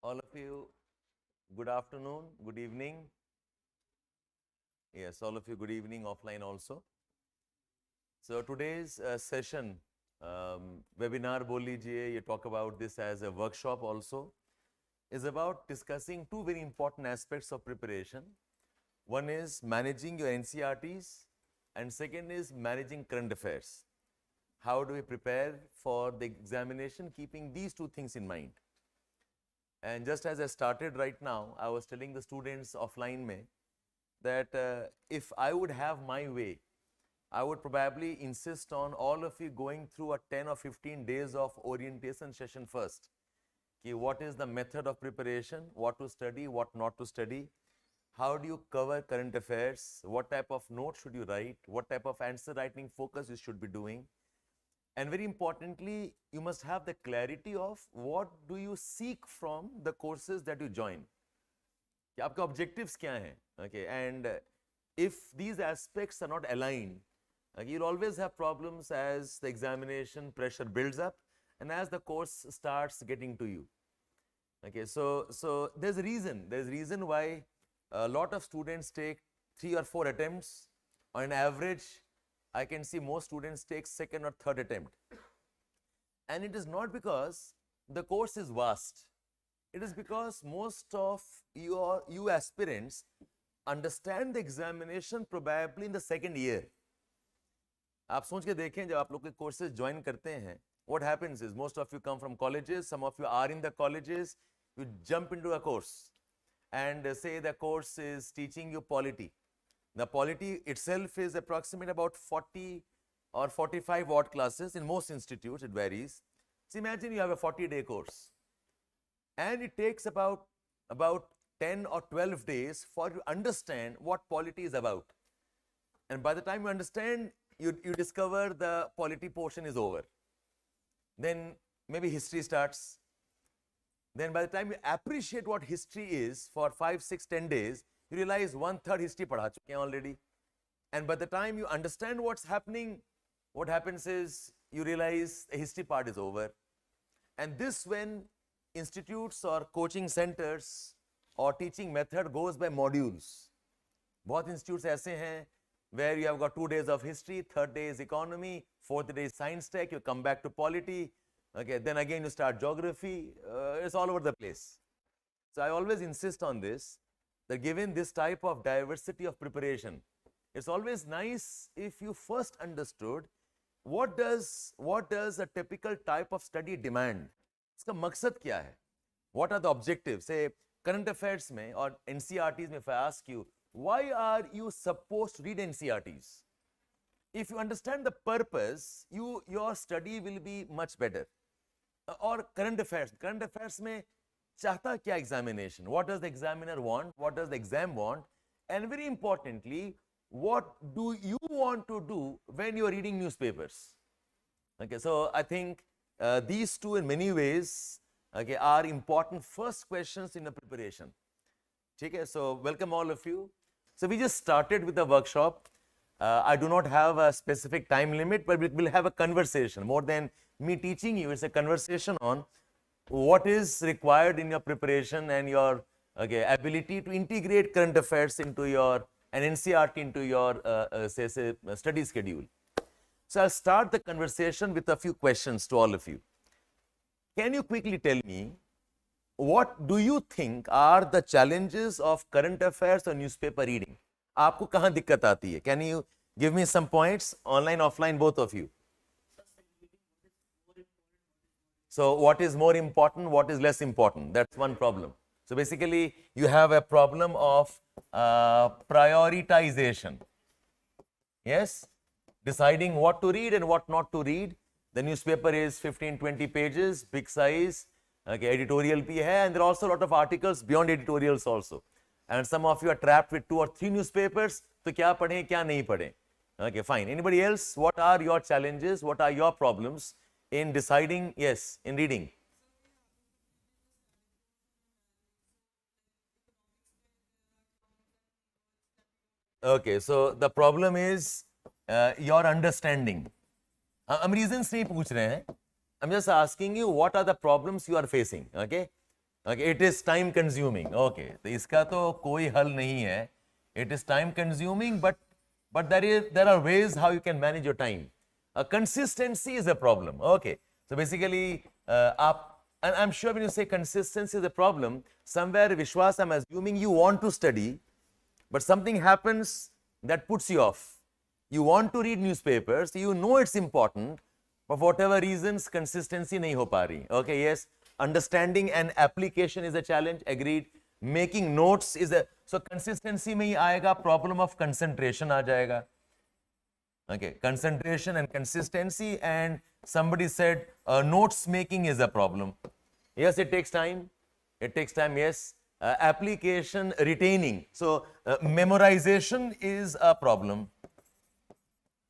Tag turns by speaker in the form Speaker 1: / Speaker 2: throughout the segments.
Speaker 1: all of you, good afternoon, good evening. Yes, all of you, good evening offline also. So today's session, webinar bol lijiye, you talk about this as a workshop also, is about discussing two very important aspects of preparation. One is managing your NCERTs and second is managing current affairs. How do we prepare for the examination keeping these two things in mind? And just as I started right now, I was telling the students offline mein that if I would have my way, I would probably insist on all of you going through a 10 or 15 days of orientation session first. Ki what is the method of preparation, what to study, what not to study, how do you cover current affairs, what type of notes should you write, what type of answer writing focus you should be doing. And very importantly, you must have the clarity of what do you seek from the courses that you join. कि आपके objectives क्या हैं? Okay, and if these aspects are not aligned, you'll always have problems as the examination pressure builds up and as the course starts getting to you. Okay, so there's a reason why a lot of students take 3 or 4 attempts. On average, I can see most students take second or third attempt. And it is not because the course is vast. It is because most of you aspirants understand the examination probably in the second year. आप सोच के देखें जब आप लोग के courses join करते हैं, what happens is most of you come from colleges, some of you are in the colleges, you jump into a course and say the course is teaching you polity. The polity itself is approximately about 40 or 45 odd classes. In most institutes, it varies. So imagine you have a 40-day course. And it takes about 10 or 12 days for you to understand what polity is about. And by the time you understand, you discover the polity portion is over. Then maybe history starts. Then by the time you appreciate what history is for 5, 6, 10 days, you realize 1/3 history padha chuke hain already. And by the time you understand what's happening, what happens is you realize the history part is over. And this when institutes or coaching centers or teaching method goes by modules. Bahut institutes aise hain where you have got 2 days of history, 3rd day is economy, 4th day is science tech, you come back to polity, okay, then again you start geography, it's all over the place. So I always insist on this, that given this type of diversity of preparation, it's always nice if you first understood what does a typical type of study demand. इसका मकसद क्या है? What are the objectives? Say current affairs में or NCERTs में, if I ask you, why are you supposed to read NCERTs? If you understand the purpose, your study will be much better. Or current affairs में चाहता क्या examination? What does the examiner want? What does the exam want? And very importantly, what do you want to do when you are reading newspapers? Okay, so I think these two in many ways, okay, are important first questions in the preparation. Okay, so welcome all of you. So we just started with the workshop. I do not have a specific time limit, but we will have a conversation. More than me teaching you, it's a conversation on what is required in your preparation and your ability to integrate current affairs into your and NCERT into your study schedule. So I'll start the conversation with a few questions to all of you. Can you quickly tell me what do you think are the challenges of current affairs or newspaper reading? आपको कहाँ दिक्कत आती है? Can you give me some points, online, offline, both of you? So what is more important, what is less important? That's one problem. So basically, you have a problem of prioritization. Yes? Deciding what to read and what not to read. The newspaper is 15-20 pages, big size. Okay, editorial bhi hai, and there are also a lot of articles beyond editorials also. And some of you are trapped with 2 or 3 newspapers. So kya padhe, kya nahi padhe? Okay, fine. Anybody else? What are your challenges? What are your problems in deciding, yes, in reading? Okay, so the problem is your understanding. हम reasons नहीं पूछ रहे हैं. I'm just asking you what are the problems you are facing. Okay, Okay, it is time consuming. Okay, तो इसका तो कोई हल नहीं है. It is time consuming, but there are ways how you can manage your time. Consistency is a problem. Okay, so basically and I'm sure when you say consistency is a problem, somewhere Vishwas, I'm assuming you want to study, but something happens that puts you off. You want to read newspapers, you know it's important, but for whatever reasons consistency nahi ho pa rahi. Okay, yes, understanding and application is a challenge, agreed. Making notes is a, so consistency mein hi aayega, problem of concentration aa jayega. Okay, concentration and consistency, and somebody said notes making is a problem. Yes, it takes time. It takes time, yes. Application, retaining. So, memorization is a problem.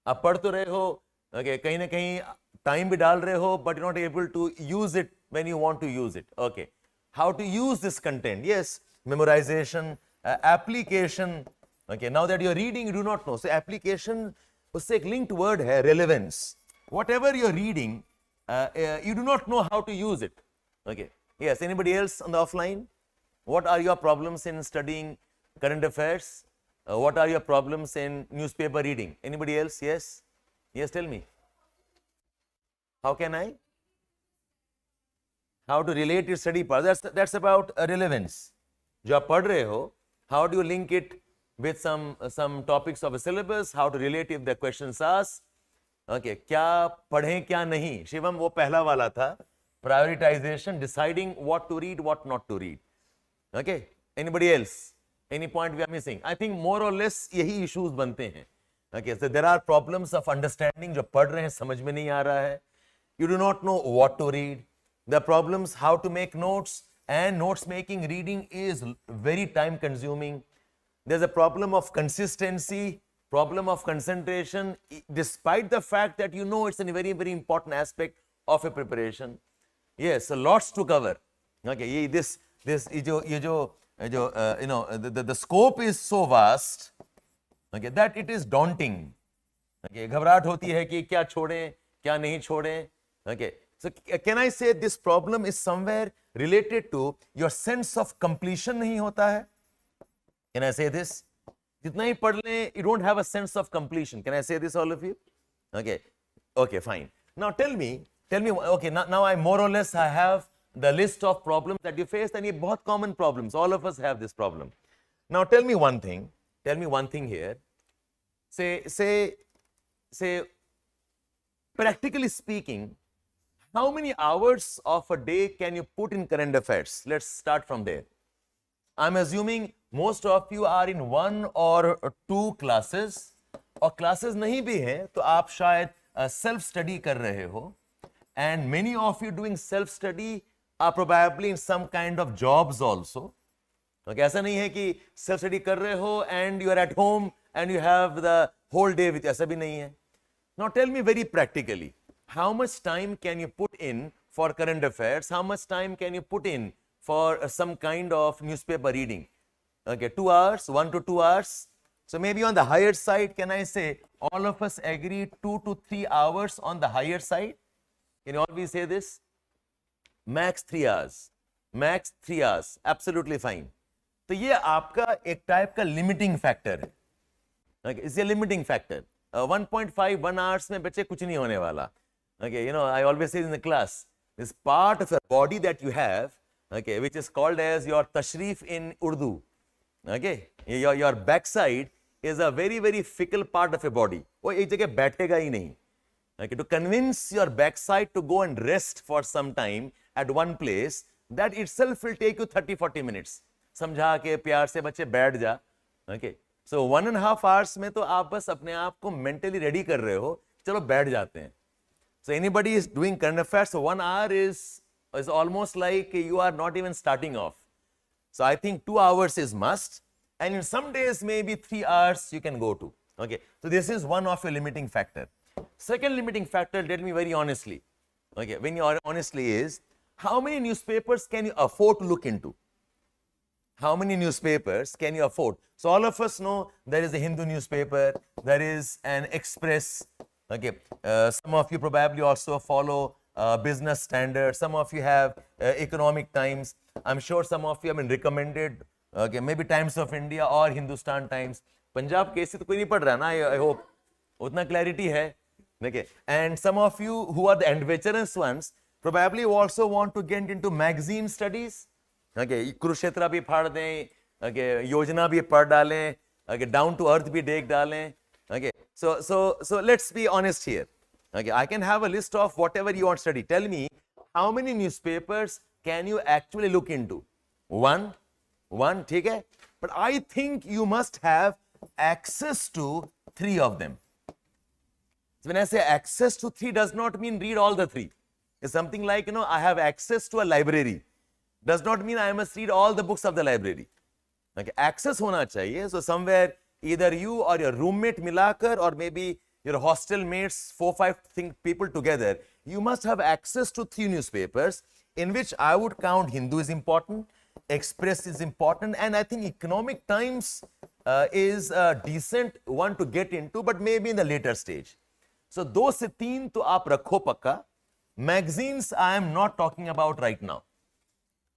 Speaker 1: आप पढ़ तो रहे हो, okay, कहीं ना कहीं time भी डाल रहे हो, but you're not able to use it when you want to use it. Okay, how to use this content? Yes, memorization, application. Okay, now that you're reading, you do not know. So, application, उससे एक linked word है, relevance. Whatever you're reading, you do not know how to use it. Okay, yes, anybody else on the offline? What are your problems in studying current affairs? What are your problems in newspaper reading? Anybody else? Yes? Yes, tell me. How can I? How to relate your study part? That's about relevance. जो आप पढ़ रहे हो, how do you link it with some topics of a syllabus? How to relate if the questions asked? Okay, क्या पढ़ें क्या नहीं? शिवम वो पहला वाला था. Prioritization, deciding what to read, what not to read. Okay, anybody else? Any point we are missing? I think more or less यही issues बनते हैं. Okay, so there are problems of understanding जो पढ़ रहे हैं समझ में नहीं आ रहा है. You do not know what to read. The problems how to make notes, and notes making, reading is very time consuming. There's a problem of consistency, problem of concentration, despite the fact that you know it's a very, very important aspect of a preparation. Yes, so lots to cover. Okay, the scope is so vast, okay, that it is daunting. Okay, घबराहट होती है कि क्या छोड़ें, क्या नहीं छोड़ें. Okay, so can I say this problem is somewhere related to your sense of completion नहीं होता है? Can I say this? जितना ही पढ़ लें, you don't have a sense of completion. Can I say this, all of you? Okay, okay, fine. Now tell me, okay, now I more or less I have the list of problems that you faced, and ये बहुत common problems. All of us have this problem. Now tell me one thing here. Say, practically speaking, how many hours of a day can you put in current affairs? Let's start from there. I'm assuming most of you are in 1 or 2 classes, और classes नहीं भी हैं तो आप शायद self study कर रहे हो, and many of you doing self study are probably in some kind of jobs also. Okay, ऐसा नहीं है कि self study कर रहे हो and you are at home and you have the whole day with you. ऐसा भी नहीं है. Now tell me very practically, how much time can you put in for current affairs? How much time can you put in for some kind of newspaper reading? Okay, 2 hours, 1 to 2 hours. So maybe on the higher side, can I say all of us agree 2 to 3 hours on the higher side? Can you always say this? Max 3 hours. Max 3 hours. Absolutely fine. तो ये आपका एक type का limiting factor है. Okay, it's a limiting factor. 1.5, 1 hours में बच्चे कुछ नहीं होने वाला. Okay, you know, I always say in the class, this part of your body that you have, okay, which is called as your tashrif in Urdu. Okay, your backside is a very, very fickle part of your body. वो एक जगह बैठेगा ही नहीं. Okay, to convince your backside to go and rest for some time at one place, that itself will take you 30-40 minutes. समझा के प्यार से बच्चे बैठ जा. Okay, so 1.5 hours में तो आप बस अपने आप को mentally ready कर रहे हो, चलो बैठ जाते हैं. So anybody is doing current affairs, so 1 hour is almost like you are not even starting off. So I think 2 hours is must, and in some days maybe 3 hours you can go to. Okay, so this is one of your limiting factor. Second limiting factor, tell me very honestly, okay, when you are honestly, is how many newspapers can you afford to look into? How many newspapers can you afford? So all of us know there is a Hindu newspaper, there is an Express. Okay, some of you probably also follow Business Standard, some of you have Economic Times. I'm sure some of you have been recommended, okay, maybe Times of India or Hindustan Times. Punjab केसी तो कोई नहीं पढ़ रहा ना, I hope उतना clarity है, okay. And some of you who are the adventurous ones probably also want to get into magazine studies, okay. Kurukshetra भी पढ़ दें, okay, योजना भी पढ़ डालें, okay, down to earth भी देख डालें, okay. So let's be honest here. Okay, I can have a list of whatever you want to study. Tell me how many newspapers can you actually look into? One, ठीक है? But I think you must have access to 3 of them. So when I say access to 3 does not mean read all the 3. It's something like, you know, I have access to a library. Does not mean I must read all the books of the library. Okay, access होना चाहिए. So somewhere either you or your roommate मिलाकर or maybe your hostel mates, 4-5 people together, you must have access to 3 newspapers in which I would count Hindu is important, Express is important, and I think Economic Times is a decent one to get into, but maybe in the later stage. So 2 से 3 तो आप रखो पक्का. Magazines I am not talking about right now.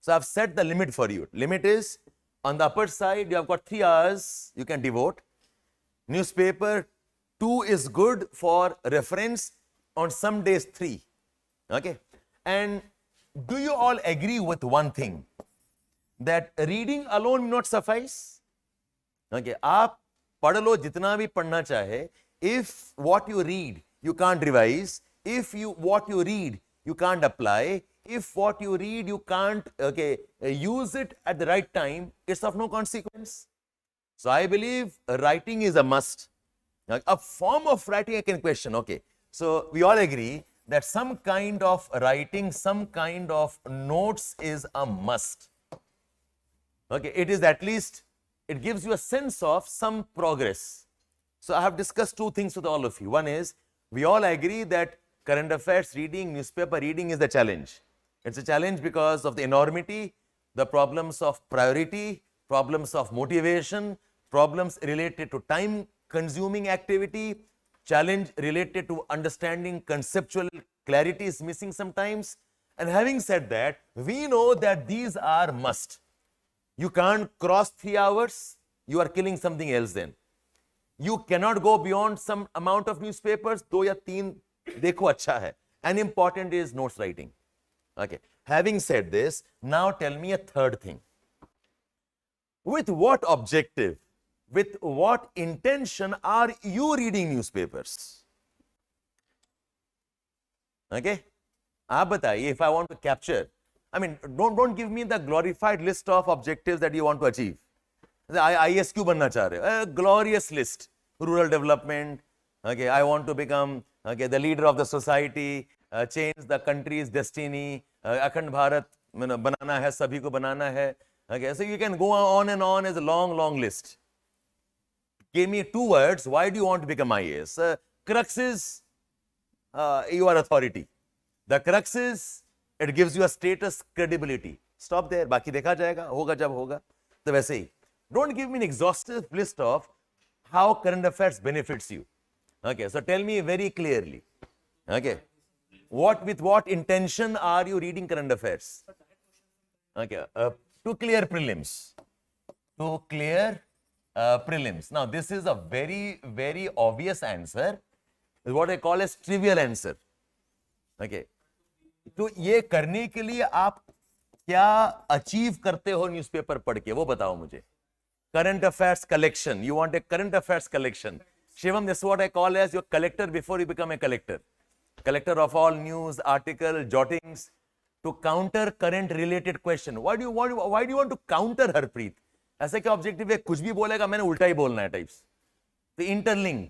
Speaker 1: So I've set the limit for you. Limit is on the upper side, you have got 3 hours you can devote. Newspaper 2 is good for reference, on some days 3. Okay. And do you all agree with one thing? That reading alone will not suffice? Okay. आप पढ़ लो जितना भी पढ़ना चाहे. If what you read you can't revise, if what you read you can't apply, if what you read you can't use it at the right time, it's of no consequence. So I believe writing is a must. A form of writing I can question. Okay, so we all agree that some kind of writing, some kind of notes is a must. Okay, it is at least, it gives you a sense of some progress. So I have discussed 2 things with all of you. One is, we all agree that current affairs reading, newspaper reading is the challenge. It's a challenge because of the enormity, the problems of priority, problems of motivation, problems related to time consuming activity, challenge related to understanding conceptual clarity is missing sometimes. And having said that, we know that these are must. You can't cross 3 hours, you are killing something else then. You cannot go beyond some amount of newspapers, 2 या 3 देखो अच्छा है. And important is notes writing. Okay. Having said this, now tell me a third thing. With what objective, with what intention are you reading newspapers? Okay? आप बताइए, if I want to capture, I mean, don't give me the glorified list of objectives that you want to achieve. IAS क्यों बनना चाह रहे हो? A glorious list. Rural development. Okay, I want to become the leader of the society, change the country's destiny. अखंड भारत बनाना है, सभी को बनाना है. Okay, so you can go on and on as a long list. Give me 2 words. Why do you want to become IAS? Crux is your authority. The crux is it gives you a status, credibility. Stop there. बाकी देखा जाएगा, होगा जब होगा. तो वैसे ही. Don't give me an exhaustive list of how current affairs benefits you. Okay, so tell me very clearly. Okay, with what intention are you reading current affairs? Okay, to clear prelims. To clear prelims. Now, this is a very obvious answer. Is what I call as trivial answer. Okay. तो ये करने के लिए आप क्या achieve करते हो newspaper पढ़ के, वो बताओ मुझे. Current affairs collection. You want a current affairs collection. Shivam, this is what I call as your collector before you become a collector. Collector of all news, article, jottings, to counter current related question. Why do you want to counter Harpreet? ऐसा क्या objective है? कुछ भी बोलेगा मैंने उल्टा ही बोलना है टाइप्स. तो interlink.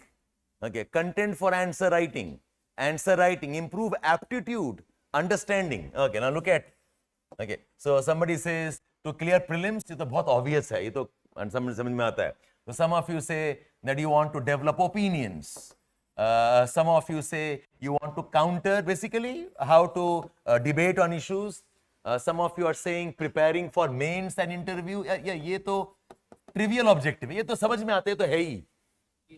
Speaker 1: Okay, content for answer writing, improve aptitude, understanding. Okay, now look at. Okay, so somebody says to clear prelims, ये तो बहुत obvious है, ये तो समझ में आता है. So some of you say that you want to develop opinions. Some of you say you want to counter, basically how to debate on issues. Some of you are saying preparing for mains and interview. ये तो trivial objective है, ये तो समझ में आते तो है ही.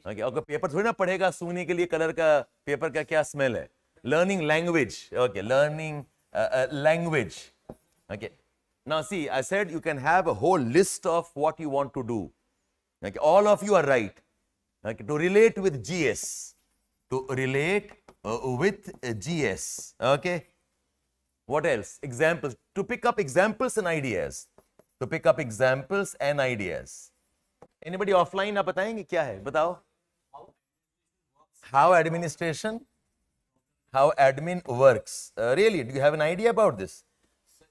Speaker 1: Okay, और पेपर थोड़ी ना पढ़ेगा सूंघने के लिए कलर का पेपर का क्या स्मेल है. learning language. Okay, learning language. Okay. Now see, I said you can have a whole list of what you want to do. Okay, all of you are right. Okay, to relate with GS. To relate with GS. Okay. What else? Examples. To pick up examples and ideas. To pick up examples and ideas. Anybody offline आप बताएंगे क्या है? बताओ. How administration? How admin works. Really, do you have an idea about this?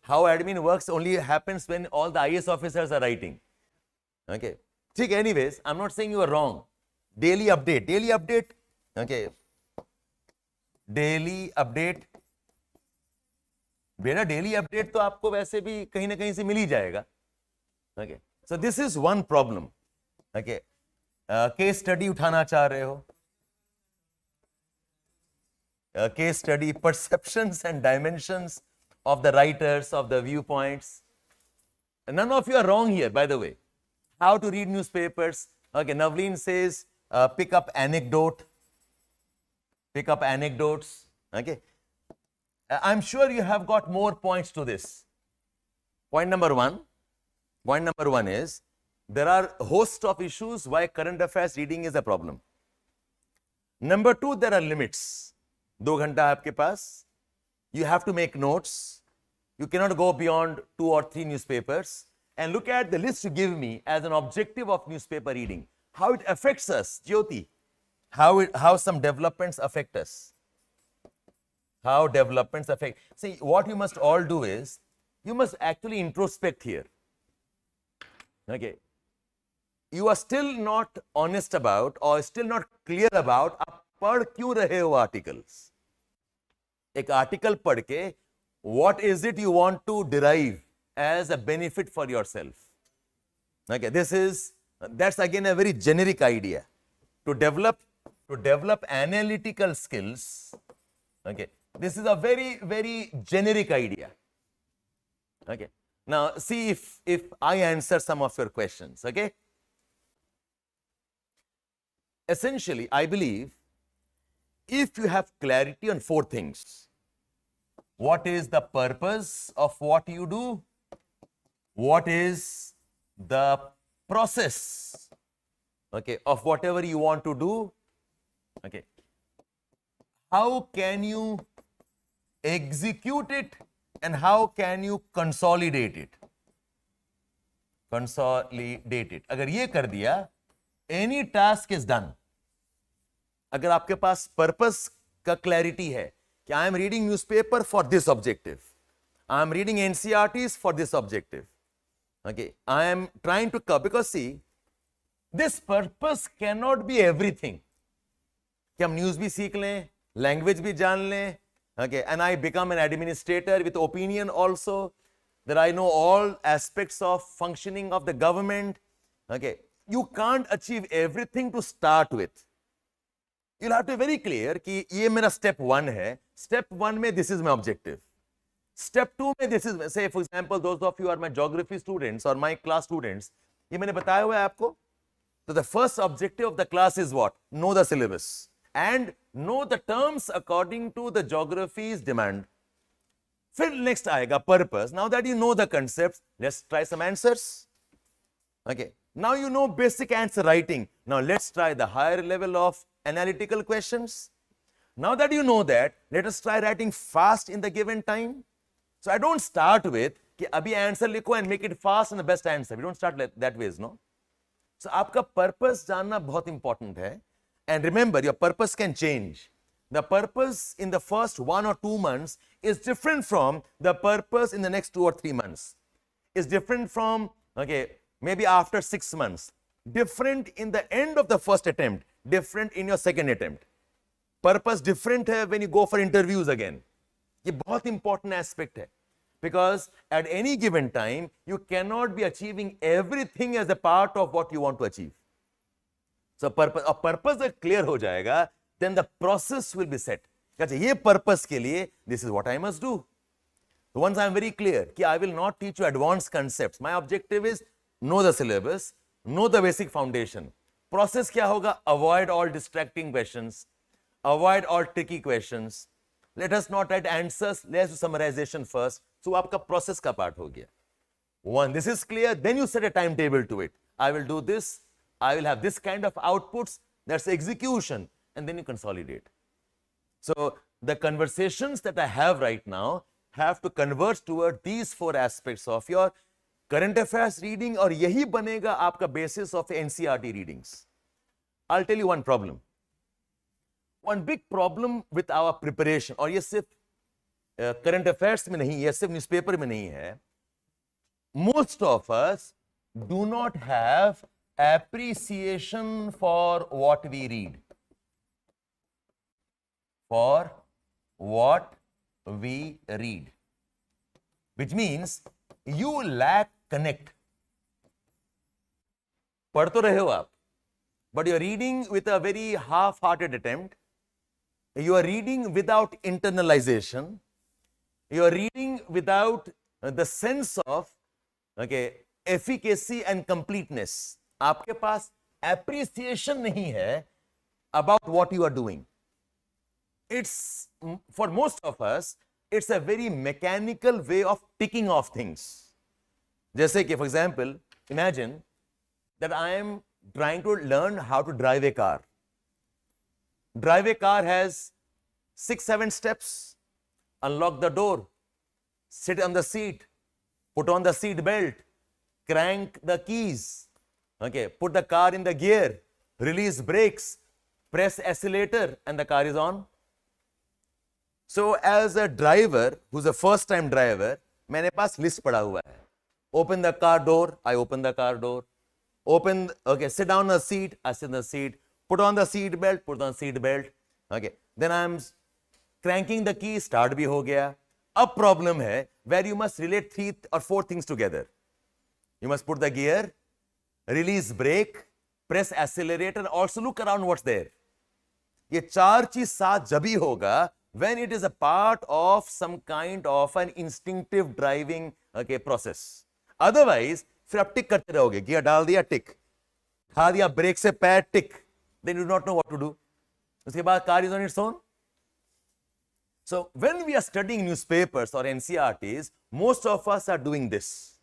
Speaker 1: How admin works only happens when all the IAS officers are writing. Okay. ठीक, anyways, I'm not saying you are wrong. Daily update. Daily update. Okay. Daily update. बेटा daily update तो आपको वैसे भी कहीं ना कहीं से मिल ही जाएगा. Okay. So this is one problem. Okay. Case study उठाना चाह रहे हो. Case study, perceptions and dimensions of the writers, of the viewpoints. None of you are wrong here, by the way. How to read newspapers. Okay, Navleen says, pick up anecdote. Pick up anecdotes. Okay. I'm sure you have got more points to this. Point number one. Point number one is, there are a host of issues why current affairs reading is a problem. Number two, there are limits. 2 घंटा आपके पास. You have to make notes. You cannot go beyond 2 or 3 newspapers. And look at the list you give me as an objective of newspaper reading. How it affects us, Jyoti. How some developments affect us. How developments affect. See, what you must all do is, you must actually introspect here. Okay. You are still not honest about or still not clear about आप पढ़ क्यों रहे हो articles. एक article पढ़ के what is it you want to derive as a benefit for yourself. Okay, that's again a very generic idea. To develop analytical skills. Okay, this is a very, very generic idea. Okay, now see if I answer some of your questions. Okay, essentially I believe if you have clarity on 4 things: what is the purpose of what you do, what is the process, okay, of whatever you want to do, okay, how can you execute it, and how can you consolidate it. Consolidate it. अगर ये कर दिया, any task is done. अगर आपके पास purpose का clarity है कि I am reading newspaper for this objective, I am reading NCERTs for this objective, okay, I am trying to cover, because see, this purpose cannot be everything. कि हम news भी सीख लें, language भी जान लें, okay, and I become an administrator with opinion also, that I know all aspects of functioning of the government. Okay, you can't achieve everything to start with. You'll have to be very clear कि ये मेरा step 1 है. Step 1 में this is my objective. Step 2 में this is, say for example, those of you are my geography students or my class students, ये मैंने बताया हुआ है आपको. So the first objective of the class is what? Know the syllabus and know the terms according to the geography's demand. फिर next आएगा purpose. Now that you know the concepts, let's try some answers. Okay. Now you know basic answer writing. Now let's try the higher level of analytical questions. Now that you know that, let us try writing fast in the given time. So I don't start with कि अभी answer लिखो and make it fast and the best answer. We don't start that ways, no. So आपका purpose जानना बहुत important है. And remember, your purpose can change. The purpose in the first 1 or 2 months is different from the purpose in the next 2 or 3 months. Is different from, okay, maybe after 6 months. Different in the end of the first attempt. Different in your second attempt. Purpose different है when you go for interviews again. ये बहुत important aspect है. Because at any given time, you cannot be achieving everything as a part of what you want to achieve. So purpose जब clear हो जाएगा, then the process will be set. अच्छा, ये purpose के लिए, this is what I must do. So once I am very clear कि I will not teach you advanced concepts. My objective is know the syllabus, know the basic foundation. Process क्या होगा? Avoid all distracting questions, avoid all tricky questions, let us not write answers, let's do summarization first. So आपका process का part हो गया. One, this is clear, then you set a timetable to it. I will do this, I will have this kind of outputs, that's execution, and then you consolidate. So the conversations that I have right now have to converge toward these four aspects of your current affairs reading, और यही बनेगा आपका basis of NCERT readings. I'll tell you one problem. One big problem with our preparation, और ये सिर्फ current affairs में नहीं, ये सिर्फ newspaper में नहीं है. Most of us do not have appreciation for what we read. For what we read. Which means you lack connect. पढ़ तो रहे हो आप, but you are reading with a very half-hearted attempt. You are reading without internalization. You are reading without the sense of efficacy and completeness. आपके पास appreciation नहीं है about what you are doing. It's, for most of us, it's a very mechanical way of ticking off things. जैसे कि, for example, imagine that I am trying to learn how to drive a car. Drive a car has 6-7 steps. Unlock the door, sit on the seat, put on the seat belt, crank the keys, put the car in the gear, release brakes, press accelerator, and the car is on. So as a driver, who's a first time driver, मेरे पास list पड़ा हुआ है. Open the car door, I open the car door. Open, sit down on the seat, I sit on the seat. Put on the seat belt, put on seat belt. Then I'm cranking the key, start भी हो गया. अब problem है where you must relate 3 or 4 things together. You must put the gear, release brake, press accelerator, and also look around what's there. ये 4 चीज साथ जभी होगा when it is a part of some kind of an instinctive driving process. Otherwise, फिर आप टिक करते रहोगे. Gear डाल दिया, टिक. खा दिया ब्रेक से पैर, टिक. Then you do not know what to do. उसके बाद car is on its own. So when we are studying newspapers or NCERTs, most of us are doing this.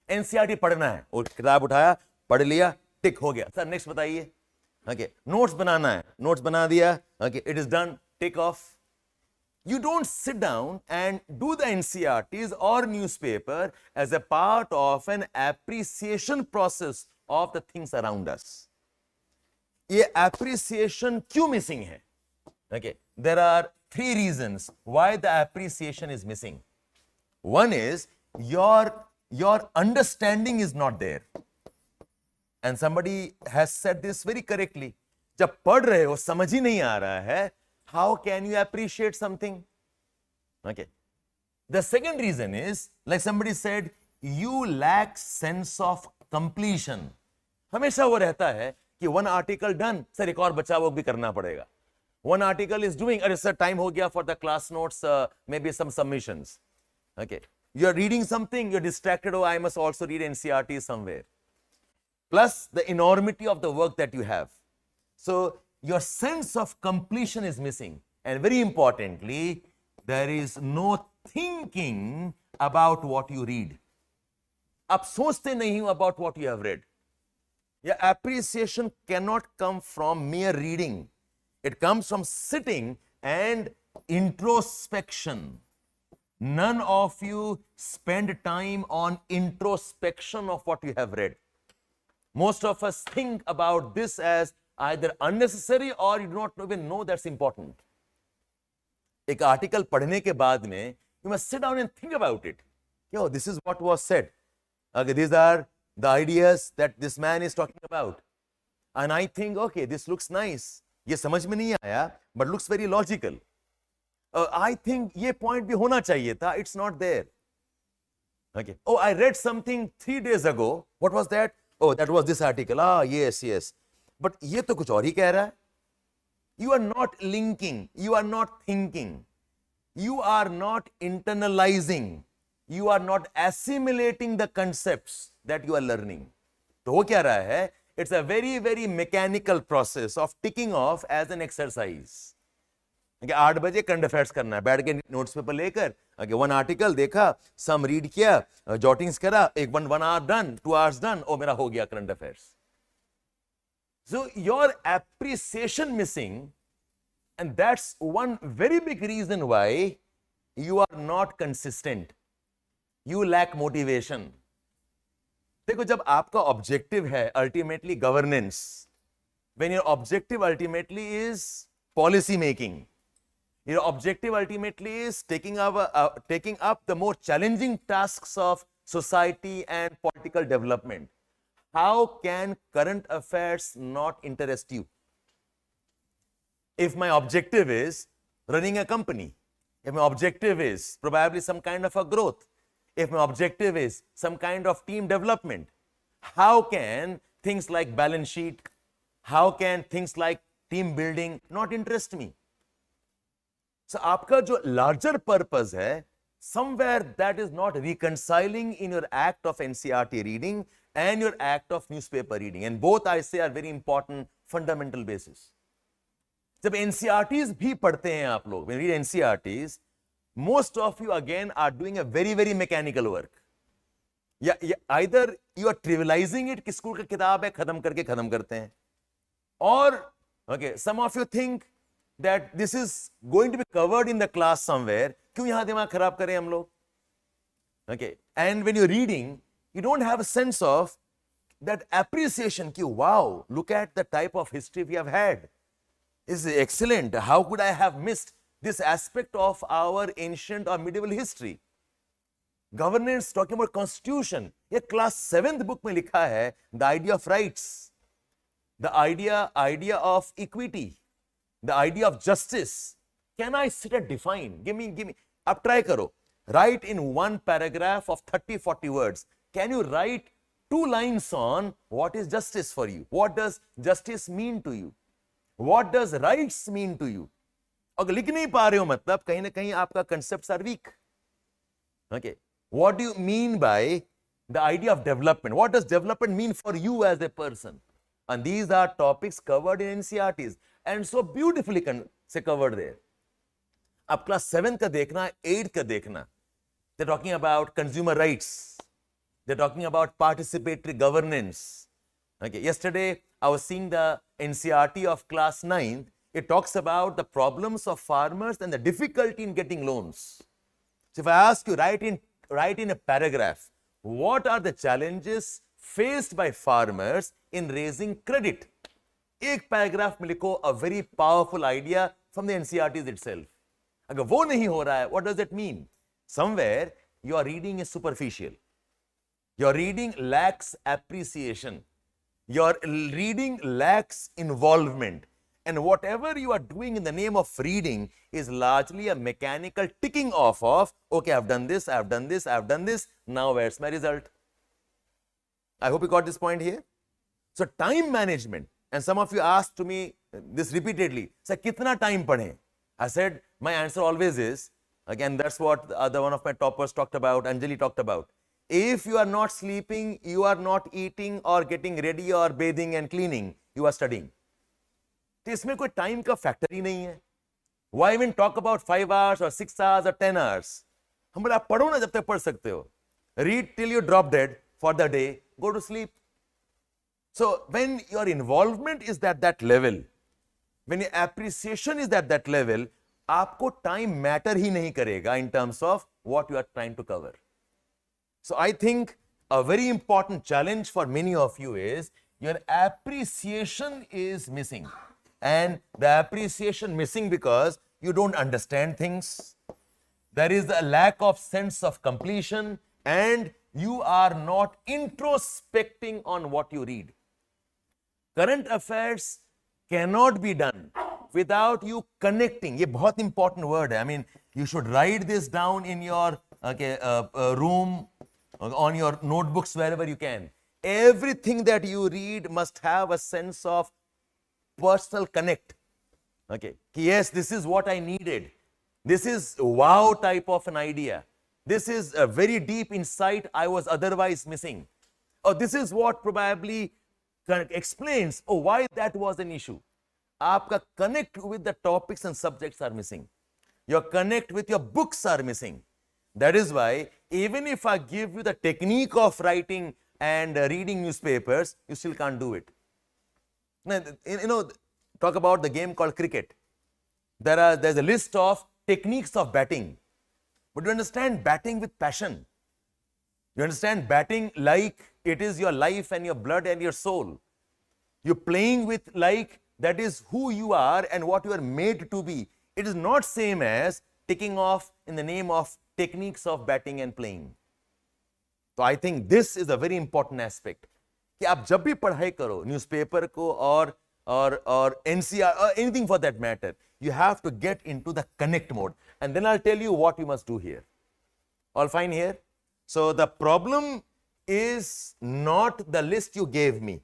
Speaker 1: NCERT पढ़ना है, और किताब उठाया, पढ़ लिया, टिक हो गया. सर नेक्स्ट बताइए. नोट्स बनाना है, नोट्स बना दिया, it is done, tick off. You don't sit down and do the NCERTs or newspaper as a part of an appreciation process of the things around us. ये appreciation क्यों missing है? There are 3 reasons why the appreciation is missing. One is your understanding is not there. And somebody has said this very correctly. जब पढ़ रहे हो, समझ ही नहीं आ रहा है, how can you appreciate something? The second reason is, like somebody said, you lack sense of completion. हमेशा वो रहता है कि one article done, सर एक और बचा वो भी करना पड़ेगा. One article is doing, अरे सर time हो गया for the class notes, maybe some submissions. You are reading something, you're distracted, oh I must also read NCERT somewhere. Plus the enormity of the work that you have. So your sense of completion is missing. And very importantly, there is no thinking about what you read. आप सोचते नहीं हो about what you have read. Your appreciation cannot come from mere reading. It comes from sitting and introspection. None of you spend time on introspection of what you have read. Most of us think about this as either unnecessary or you do not even know that's important. एक article पढ़ने के बाद में you must sit down and think about it. Yo, this is what was said. These are the ideas that this man is talking about. And I think, okay, this looks nice. ये समझ में नहीं आया, but looks very logical. I think ये point भी होना चाहिए था. It's not there. Oh, I read something 3 days ago. What was that? Oh, that was this article. Ah, yes, yes. But ये तो कुछ और ही कह रहा है. You are not linking. You are not thinking. You are not internalizing. You are not assimilating the concepts that you are learning. तो हो क्या रहा है? It's a very, very mechanical process of ticking off as an exercise. कि 8 बजे current affairs करना है, बैठ के नोट्स पेपर लेकर वन आर्टिकल देखा, सम रीड किया, जॉटिंग्स करा, एक 1 hour डन, 2 hours डन, और मेरा हो गया current affairs. So your appreciation missing, and that's one very big reason why you are not consistent. You lack motivation. देखो, जब आपका ऑब्जेक्टिव है ultimately governance, when your objective ultimately is policy making, your objective ultimately is taking up the more challenging tasks of society and political development, how can current affairs not interest you? If my objective is running a company, if my objective is probably some kind of a growth, if my objective is some kind of team development, how can things like balance sheet, how can things like team building not interest me? So आपका जो larger purpose है, somewhere that is not reconciling in your act of NCERT reading and your act of newspaper reading, and both I say are very important fundamental basis. जब NCERTs भी पढ़ते हैं आप लोग, when you read NCERTs, most of you again are doing a very very mechanical work. Either you are trivializing it कि school का किताब है, खत्म करके खत्म करते हैं, or okay, some of you think that this is going to be covered in the class somewhere, क्यों यहाँ दिमाग खराब करें हम लोग? Okay, and when you're reading, you don't have a sense of that appreciation ki, wow, look at the type of history we have had. This is excellent. How could I have missed this aspect of our ancient or medieval history? Governance, talking about constitution. ये class 7th book में लिखा है, the idea of rights, the idea of equity, the idea of justice. Can I sit and define? Give me. Ab try karo. Write in one paragraph of 30-40 words. Can you write 2 lines on what is justice for you? What does justice mean to you? What does rights mean to you? अगर लिख नहीं पा रहे हो मतलब कहीं ना कहीं आपका concepts are weak. Okay. What do you mean by the idea of development? What does development mean for you as a person? And these are topics covered in NCERTs and so beautifully covered there. अब class 7 का देखना, 8 का देखना. They're talking about consumer rights. They're talking about participatory governance. Okay. Yesterday, I was seeing the NCERT of class 9. It talks about the problems of farmers and the difficulty in getting loans. So if I ask you, write in a paragraph, what are the challenges faced by farmers in raising credit? एक paragraph में लिखो a very powerful idea from the NCERTs itself. अगर वो नहीं हो रहा है, what does it mean? Somewhere your reading is superficial. Your reading lacks appreciation. Your reading lacks involvement. And whatever you are doing in the name of reading is largely a mechanical ticking off of, okay, I've done this, I've done this, I've done this, now where's my result? I hope you got this point here. So time management, and some of you asked to me this repeatedly, sir, kitna time padhe? I said, my answer always is, again, that's what the other one of my toppers talked about, Anjali talked about. If you are not sleeping, you are not eating or getting ready or bathing and cleaning, you are studying. तो इसमें कोई time का factor ही नहीं है. Why even talk about 5 hours or 6 hours or 10 hours? हम बोले आप पढ़ो ना जब तक पढ़ सकते हो. Read till you drop dead for the day, go to sleep. So when your involvement is at that level, when your appreciation is at that level, आपको time matter ही नहीं करेगा in terms of what you are trying to cover. So I think a very important challenge for many of you is your appreciation is missing. And the appreciation missing because you don't understand things. There is a lack of sense of completion and you are not introspecting on what you read. Current affairs cannot be done without you connecting. ये बहुत important word है. I mean, you should write this down in your room, on your notebooks, wherever you can. Everything that you read must have a sense of personal connect. Okay. Yes, this is what I needed. This is wow type of an idea. This is a very deep insight I was otherwise missing. Or this is what probably explains, oh, why that was an issue. आपका connect with the topics and subjects are missing. Your connect with your books are missing. That is why even if I give you the technique of writing and reading newspapers, you still can't do it. Now, talk about the game called cricket. There's a list of techniques of batting. But you understand batting with passion. You understand batting like it is your life and your blood and your soul. You're playing with like that is who you are and what you are made to be. It is not same as ticking off in the name of techniques of batting and playing. So I think this is a very important aspect. कि आप जब भी पढ़ाई करो newspaper को or NCERT or anything for that matter, you have to get into the connect mode. And then I'll tell you what you must do here. All fine here? So the problem is not the list you gave me.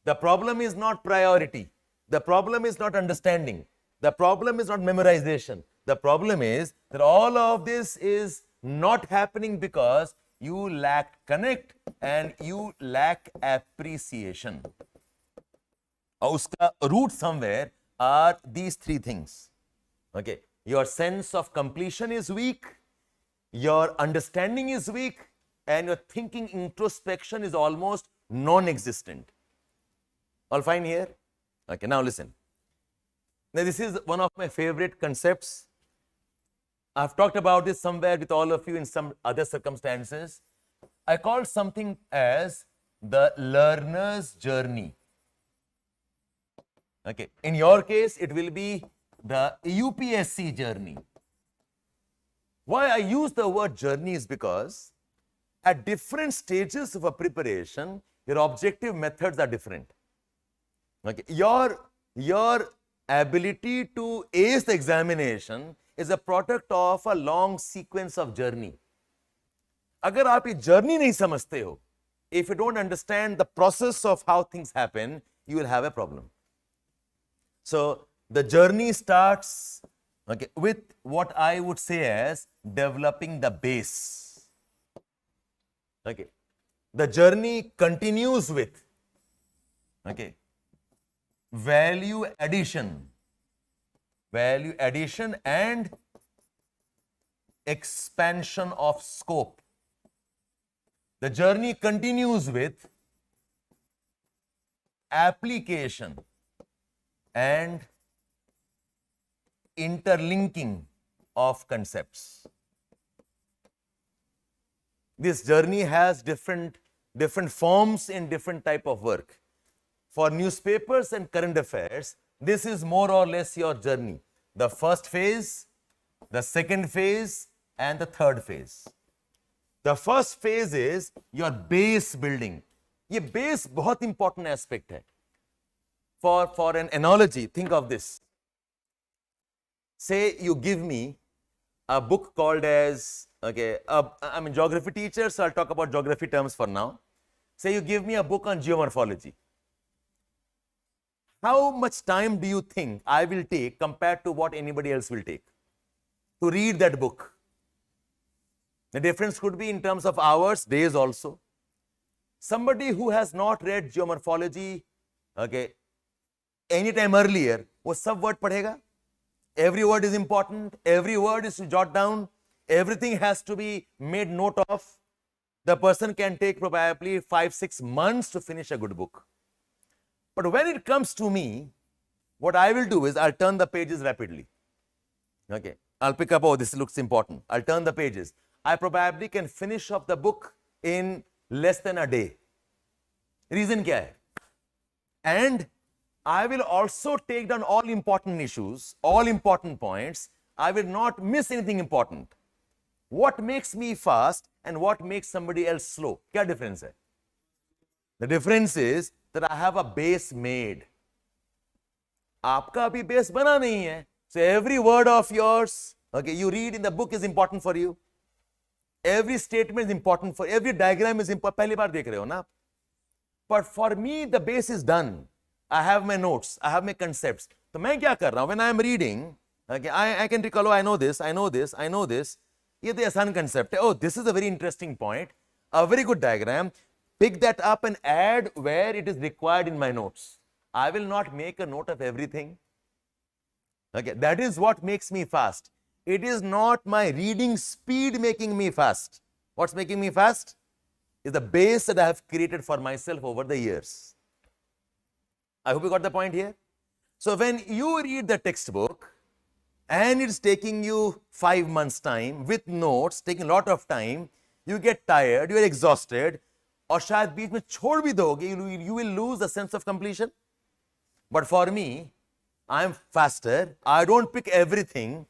Speaker 1: The problem is not priority. The problem is not understanding. The problem is not memorization. The problem is that all of this is not happening because you lack connect and you lack appreciation. Uska root somewhere are these three things. Okay, your sense of completion is weak, your understanding is weak, and your thinking introspection is almost non-existent. All fine here? Okay, now listen. Now this is one of my favorite concepts. I've talked about this somewhere with all of you in some other circumstances. I call something as the learner's journey. Okay, in your case, it will be the UPSC journey. Why I use the word journey is because at different stages of a preparation, your objective methods are different. Okay, your ability to ace the examination is a product of a long sequence of journey. अगर आप ये journey नहीं समझते हो, if you don't understand the process of how things happen, you will have a problem. So the journey starts with what I would say as developing the base. Okay, the journey continues with value addition and expansion of scope. The journey continues with application and interlinking of concepts. This journey has different forms in different type of work. For newspapers and current affairs, this is more or less your journey. The first phase, the second phase, and the third phase. The first phase is your base building. ये base बहुत important aspect है. For an analogy, think of this. Say you give me a book called as, I'm a geography teacher, so I'll talk about geography terms for now. Say you give me a book on geomorphology. How much time do you think I will take compared to what anybody else will take to read that book? The difference could be in terms of hours, days also. Somebody who has not read geomorphology, any time earlier, वो सब word पढ़ेगा. Every word is important. Every word is to jot down. Everything has to be made note of. The person can take probably 5-6 months to finish a good book. But when it comes to me, what I will do is I'll turn the pages rapidly. Okay, I'll pick up, oh, this looks important. I'll turn the pages. I probably can finish off the book in less than a day. Reason क्या है? And I will also take down all important issues, all important points. I will not miss anything important. What makes me fast and what makes somebody else slow? क्या difference है? The difference is that I have a base made. आपका अभी base बना नहीं है. So every word of yours, you read in the book is important for you. Every statement is important for, every diagram is important. पहली बार देख रहे हो ना? But for me, the base is done. I have my notes, I have my concepts. तो मैं क्या कर रहा हूँ? When I am reading, I can recall, oh, I know this. ये तो आसान concept है. Oh, this is a very interesting point. A very good diagram. Pick that up and add where it is required in my notes. I will not make a note of everything. Okay, that is what makes me fast. It is not my reading speed making me fast. What's making me fast is the base that I have created for myself over the years. I hope you got the point here. So when you read the textbook and it's taking you 5 months time with notes, taking a lot of time, you get tired, you are exhausted, और शायद बीच में छोड़ भी दोगे, you will lose the sense of completion. But for me, I am faster. I don't pick everything.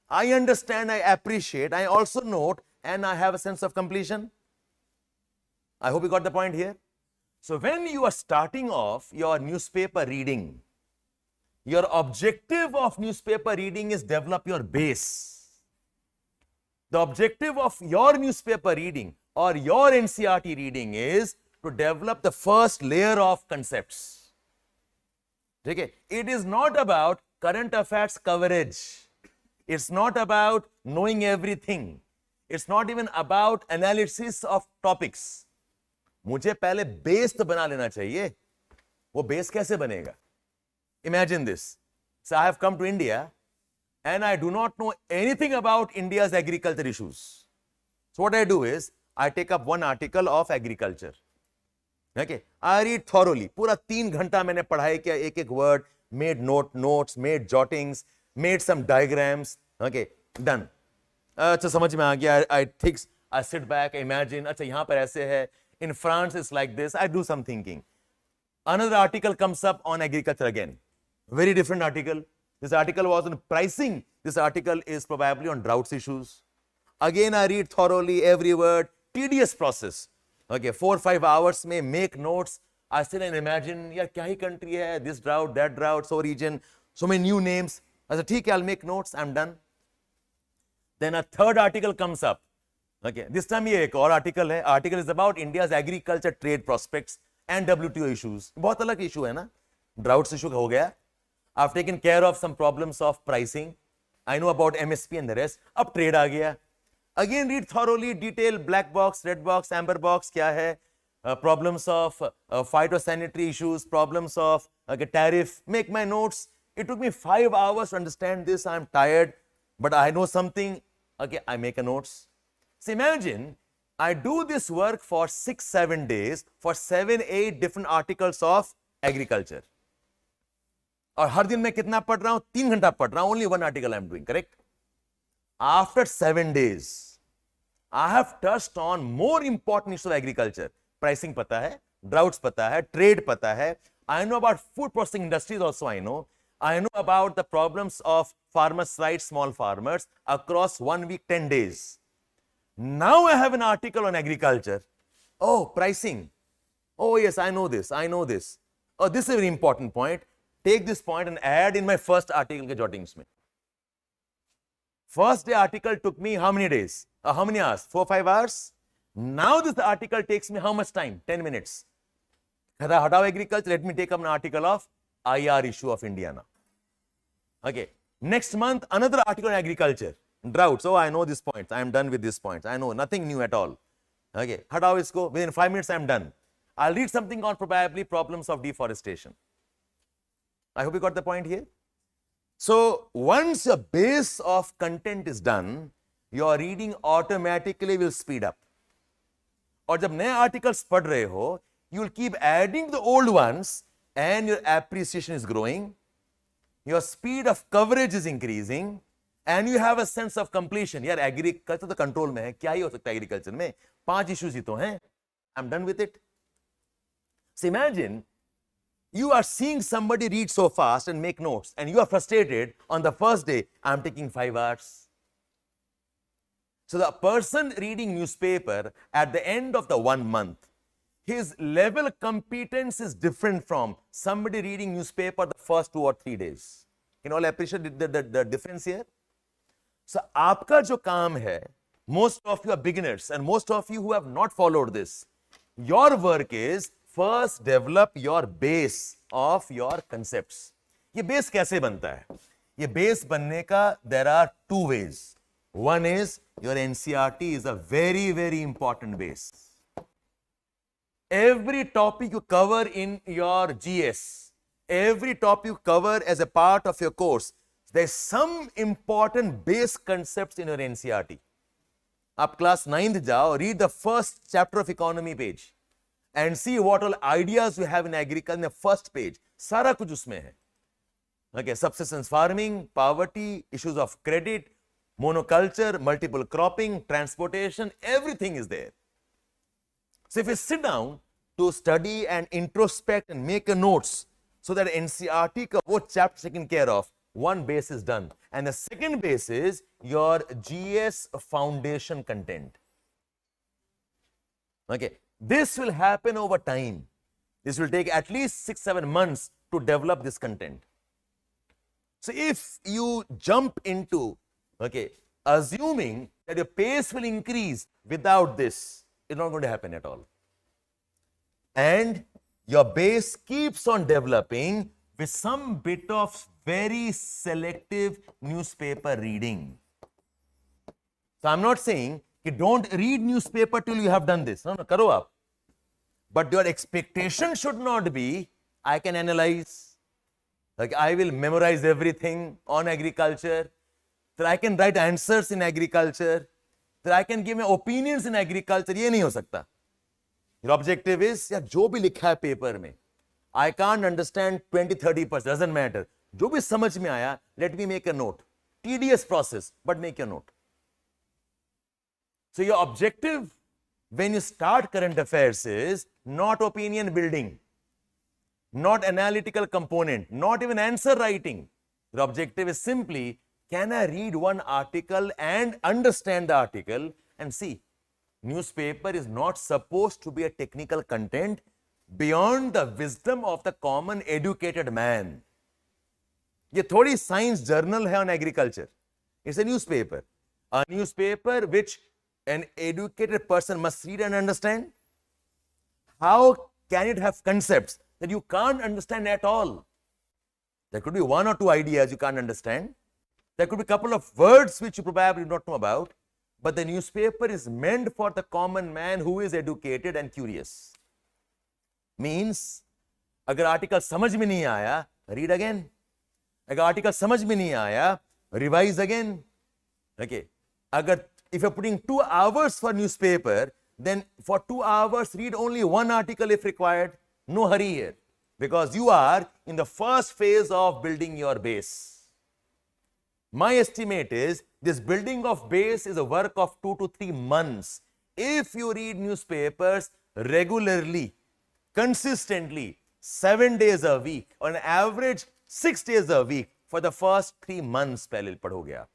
Speaker 1: I understand, I appreciate, I also note, and I have a sense of completion. I hope you got the point here. So when you are starting off your newspaper reading, your objective of newspaper reading is develop your base. The objective of your newspaper reading or your NCERT reading is to develop the first layer of concepts. Okay? It is not about current affairs coverage. It's not about knowing everything. It's not even about analysis of topics. मुझे पहले base तो बना लेना चाहिए. वो base कैसे बनेगा? Imagine this. So I have come to India and I do not know anything about India's agriculture issues. So what I do is I take up one article of agriculture. Okay, I read thoroughly. पूरा 3 घंटा मैंने पढ़ाई किया, एक-एक word, made notes, made jottings, made some diagrams. Okay, done. अच्छा समझ में आ गया. I think, I sit back, imagine. अच्छा यहाँ पर ऐसे है. In France it's like this. I do some thinking. Another article comes up on agriculture again. Very different article. This article was on pricing. This article is probably on droughts issues. Again I read thoroughly every word. Tedious process. Okay, 4-5 hours may make notes. I sit and imagine, यार क्या ही country है, this drought, that drought, so region, so many new names. I said, ठीक है, I'll make notes, I'm done. Then a third article comes up. Okay, this time ये एक और article है. Article is about India's agriculture trade prospects and WTO issues. बहुत अलग issue है ना. Droughts issue हो गया. I've taken care of some problems of pricing. I know about MSP and the rest. अब trade आ गया. Again read thoroughly, detail, black box, red box, amber box क्या है. Problems of phytosanitary issues, problems of tariff. Make my notes. It took me 5 hours to understand this. I'm tired, but I know something. Okay, I make a notes. So imagine I do this work for 6-7 days for 7-8 different articles of agriculture. और हर दिन मैं कितना पढ़ रहा हूं? 3 घंटा पढ़ रहा हूं. Only one article I'm doing, correct? After 7 days, I have touched on more important issues of agriculture. Pricing पता है, droughts पता है, trade पता है. I know about food processing industries also. I know about the problems of farmers' rights, small farmers across 1 week, 10 days. Now I have an article on agriculture. Oh, pricing. Oh yes, I know this. Oh, this is a very important point. Take this point and add in my first article के jottings में. First day article took me how many days? How many hours? 4-5 hours? Now this article takes me how much time? 10 minutes. Hataao agriculture, let me take up an article of IR issue of India now. Okay. Next month, another article on agriculture. Droughts. Oh, I know these points. I am done with these points. I know nothing new at all. Okay. Hataao isko. Within 5 minutes, I am done. I'll read something on probably problems of deforestation. I hope you got the point here. So, once a base of content is done, your reading automatically will speed up. और जब नए articles पढ़ रहे हो, you will keep adding the old ones and your appreciation is growing, your speed of coverage is increasing and you have a sense of completion. यार agriculture तो control में है, क्या ही हो सकता है agriculture में? 5 issues ही तो हैं. I'm done with it. So imagine you are seeing somebody read so fast and make notes and you are frustrated on the first day. I'm taking 5 hours. So the person reading newspaper at the end of the 1 month, his level competence is different from somebody reading newspaper the first 2 or 3 days. Can all appreciate the difference here? So आपका जो काम है, most of you are beginners and most of you who have not followed this, your work is first develop your base of your concepts. ये base कैसे बनता है? ये base बनने का there are 2 ways. One is your NCERT is a very, very important base. Every topic you cover in your GS, every topic you cover as a part of your course, There's some important base concepts in your NCERT. आप class 9th जाओ, read the first chapter of economy page and see what all ideas you have in agriculture in the first page. सारा कुछ उसमें है. Okay, subsistence farming, poverty, issues of credit, monoculture, multiple cropping, transportation, everything is there. So if you sit down to study and introspect and make a notes so that NCERT ka wo chapter taken care of, one base is done. And the second base is your GS foundation content. Okay, this will happen over time. This will take at least 6-7 months to develop this content. So if you jump into, okay, assuming that your pace will increase without this, it's not going to happen at all. And your base keeps on developing with some bit of very selective newspaper reading. So I'm not saying you don't read newspaper till you have done this. No, karo aap. But your expectation should not be, I can analyze, like I will memorize everything on agriculture, that I can write answers in agriculture, that I can give my opinions in agriculture. ये नहीं हो सकता. Your objective is, या जो भी लिखा है paper में, I can't understand 20-30%, doesn't matter. जो भी समझ में आया, let me make a note. Tedious process, but make a note. So your objective when you start current affairs is not opinion building, not analytical component, not even answer writing. The objective is simply, can I read one article and understand the article and see? Newspaper is not supposed to be a technical content beyond the wisdom of the common educated man. ये थोड़ी science journal है on agriculture. It's a newspaper which an educated person must read and understand. How can it have concepts that you can't understand at all? There could be one or two ideas you can't understand. There could be a couple of words which you probably don't know about. But the newspaper is meant for the common man who is educated and curious. Means, अगर article समझ में नहीं आया, read again. अगर article समझ में नहीं आया, revise again. Okay. अगर if you're putting 2 hours for newspaper, then for 2 hours read only one article if required. No hurry here, because you are in the first phase of building your base. My estimate is this building of base is a work of 2 to 3 months. If you read newspapers regularly, consistently, 7 days a week, on average 6 days a week for the first 3 months, पहले पढ़ोगे आप.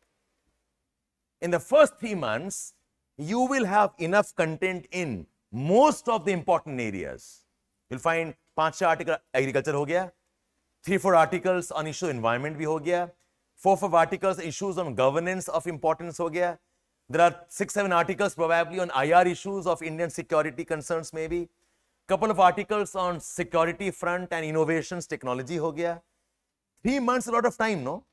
Speaker 1: In the first 3 months, you will have enough content in most of the important areas. You'll find 5-6 articles agriculture हो गया, 3-4 articles on issue environment भी हो गया, 4-5 articles issues on governance of importance हो गया. There are 6-7 articles probably on IR issues of Indian security concerns maybe. Couple of articles on security front and innovations technology हो गया. 3 months, a lot of time, no?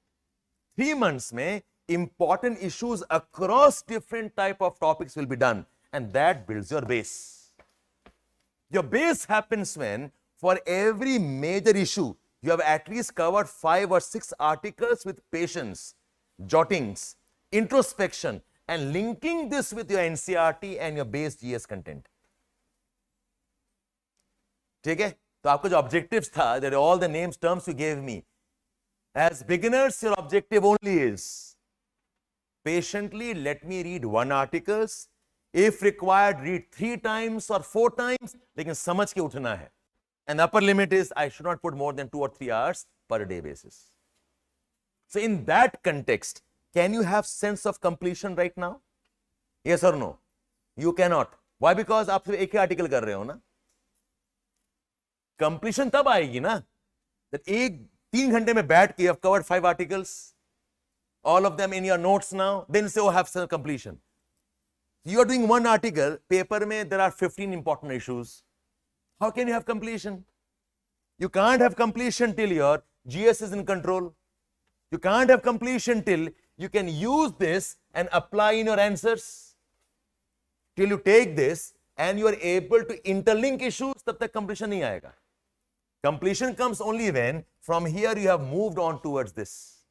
Speaker 1: 3 months में important issues across different type of topics will be done, and that builds your base. Your base happens when for every major issue you have at least covered 5 or 6 articles with patience, jottings, introspection, and linking this with your NCERT and your base GS content. ठीक है? तो आपका जो objectives था, that all the names, terms you gave me. As beginners, your objective only is patiently let me read 1 articles. If required, read 3 times or 4 times. लेकिन समझ के उठना है. And the upper limit is I should not put more than 2 or 3 hours per day basis. So in that context, can you have sense of completion right now? Yes or no? You cannot. Why? Because आप सिर्फ एक ही article कर रहे हो ना. Completion तब आएगी ना, that 3 घंटे में बैठ के you have covered 5 articles, all of them in your notes now, then say, oh, have some completion. You are doing 1 article, paper mein there are 15 important issues. How can you have completion? You can't have completion till your GS is in control. You can't have completion till you can use this and apply in your answers. Till you take this and you are able to interlink issues, tab tak completion nahi aayega. Completion comes only when from here you have moved on towards this.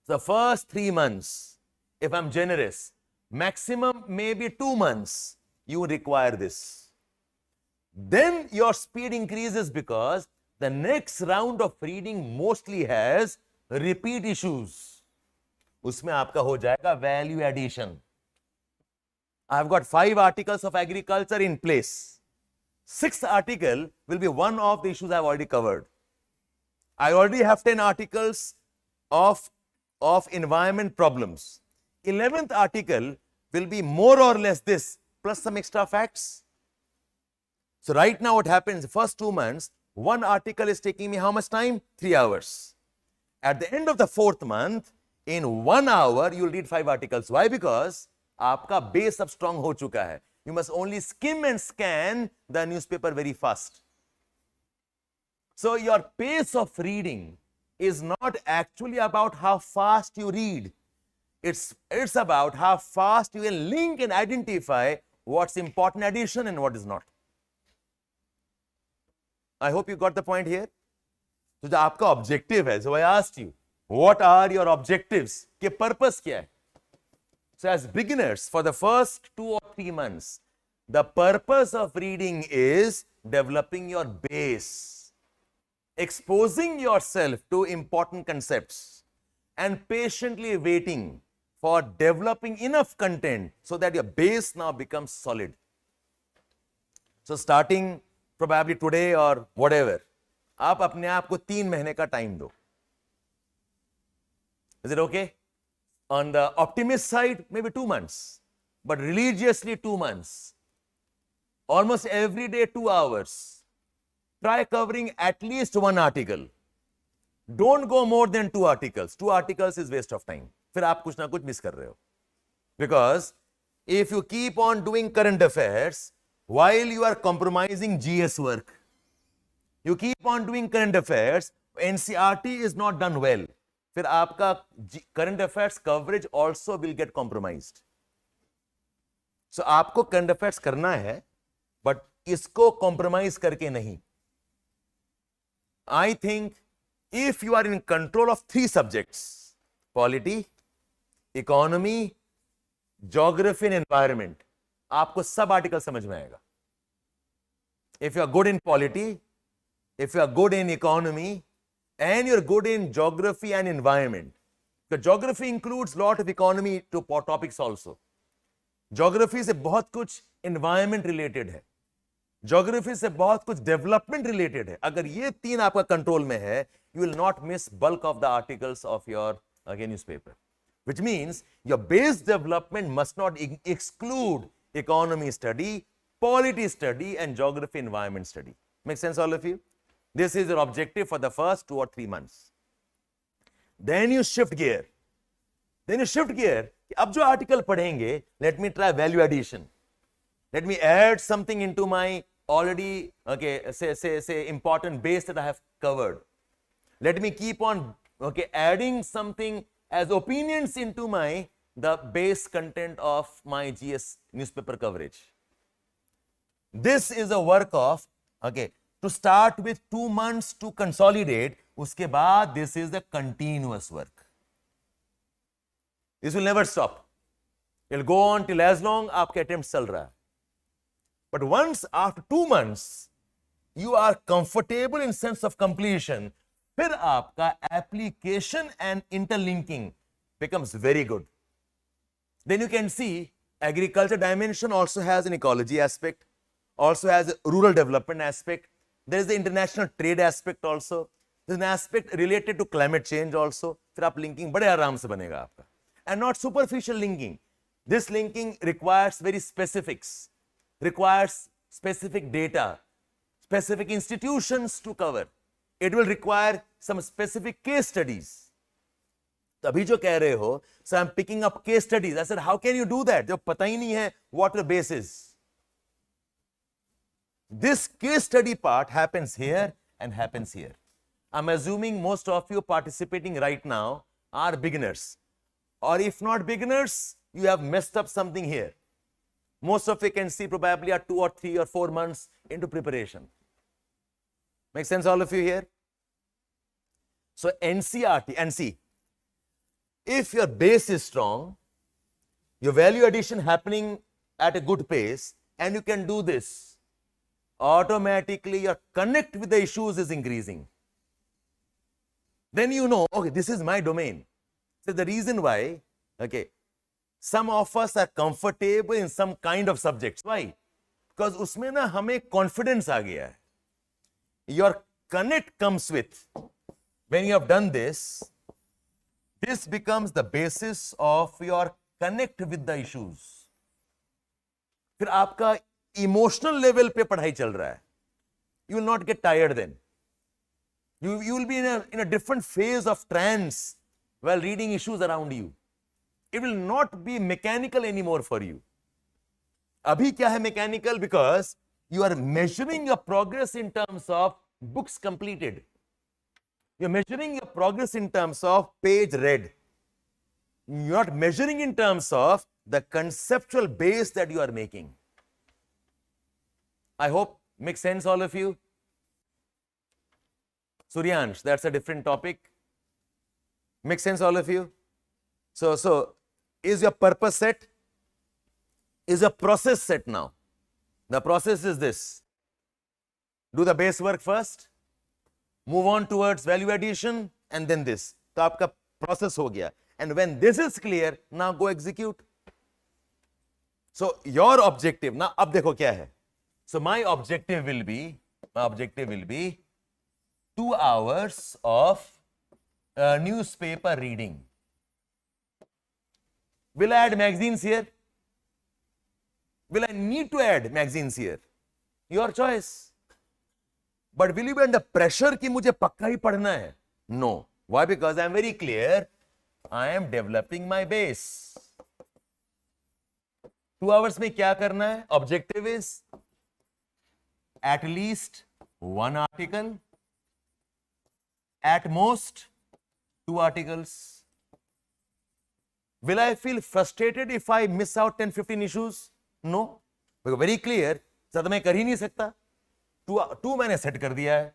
Speaker 1: The first 3 months, if I'm generous, maximum maybe 2 months, you require this. Then your speed increases because the next round of reading mostly has repeat issues. उसमें आपका हो जाएगा value addition. I've got 5 articles of agriculture in place. 6th article will be one of the issues I've already covered. I already have 10 articles of environment problems. 11th article will be more or less this, plus some extra facts. So right now what happens, the first 2 months, one article is taking me how much time? 3 hours. At the end of the 4th month, in 1 hour, you will read 5 articles. Why? Because आपका base अब strong हो चुका है. You must only skim and scan the newspaper very fast. So your pace of reading is not actually about how fast you read. It's about how fast you can link and identify what's important addition and what is not. I hope you got the point here. So जो आपका objective है, so I asked you, what are your objectives? के purpose क्या है? So as beginners, for the first 2 or 3 months, the purpose of reading is developing your base, exposing yourself to important concepts, and patiently waiting for developing enough content so that your base now becomes solid. So starting probably today or whatever, आप अपने आप को 3 महीने का time दो. Is it okay? On the optimist side, maybe 2 months, but religiously 2 months. Almost every day 2 hours. Try covering at least 1 article. Don't go more than 2 articles. 2 articles is waste of time. फिर आप कुछ ना कुछ miss कर रहे हो. Because if you keep on doing current affairs while you are compromising GS work, you keep on doing current affairs, NCERT is not done well. फिर आपका current affairs coverage also will get compromised. So आपको current affairs करना है, but इसको compromise करके नहीं. I think if you are in control of 3 subjects, polity, economy, geography and environment, आपको सब article समझ में आएगा. If you are good in polity, if you are good in economy, and you're good in geography and environment, because geography includes lot of economy to topics also. Geography से बहुत कुछ environment related है. Geography से बहुत कुछ development related है. अगर ये 3 आपका control में है, you will not miss bulk of the articles of your newspaper. Which means your base development must not exclude economy study, polity study and geography environment study. Make sense all of you? This is your objective for the first 2 or 3 months. Then you shift gear. अब जो article पढ़ेंगे, let me try value addition. Let me add something into my already, say important base that I have covered. Let me keep on, adding something as opinions into the base content of my GS newspaper coverage. This is a work of, to start with 2 months to consolidate, उसके बाद this is the continuous work. This will never stop. It will go on till as long आपके attempts चल रहा है. But once after 2 months, you are comfortable in sense of completion, फिर आपका application and interlinking becomes very good. Then you can see agriculture dimension also has an ecology aspect, also has a rural development aspect. There is the international trade aspect also. There is an aspect related to climate change also. फिर आप linking बड़े आराम से बनेगा आपका. And not superficial linking. This linking requires very specifics, requires specific data, specific institutions to cover. It will require some specific case studies. तो अभी जो कह रहे हो, so I'm picking up case studies. I said, how can you do that? जब पता ही नहीं है what the base is. This case study part happens here and happens here. I'm assuming most of you participating right now are beginners. Or if not beginners, you have messed up something here. Most of you can see probably are 2 or 3 or 4 months into preparation. Make sense all of you here? So NCERT, and see, if your base is strong, your value addition happening at a good pace, and you can do this, automatically your connect with the issues is increasing. Then you know, okay, this is my domain. So the reason why, okay, some of us are comfortable in some kind of subjects. Why? Because उसमें ना हमें confidence आ गया है. Your connect comes with, when you have done this, this becomes the basis of your connect with the issues. फिर आपका emotional level पे पढ़ाई चल रहा है. You will not get tired then. You will be in a different phase of trance while reading issues around you. It will not be mechanical anymore for you. Abhi kya hai mechanical? Because you are measuring your progress in terms of books completed. You're measuring your progress in terms of page read. You're not measuring in terms of the conceptual base that you are making. I hope makes sense, all of you. Suryansh, that's a different topic. Makes sense, all of you? So is your purpose set? Is your process set now? The process is this. Do the base work first, move on towards value addition, and then this. So aapka process ho gaya. And when this is clear, now go execute. So your objective, now ab dekho kya hai. So my objective will be 2 hours of newspaper reading. Will I add magazines here? Will I need to add magazines here? Your choice. But will you be under pressure कि मुझे पक्का ही पढ़ना है? No. Why? Because I am very clear. I am developing my base. 2 hours में क्या करना है? Objective is at least 1 article, at most 2 articles. Will I feel frustrated if I miss out 10-15 issues? No. Because very clear, ज़्यादा मैं कर ही नहीं सकता. 2 मैंने सेट कर दिया है.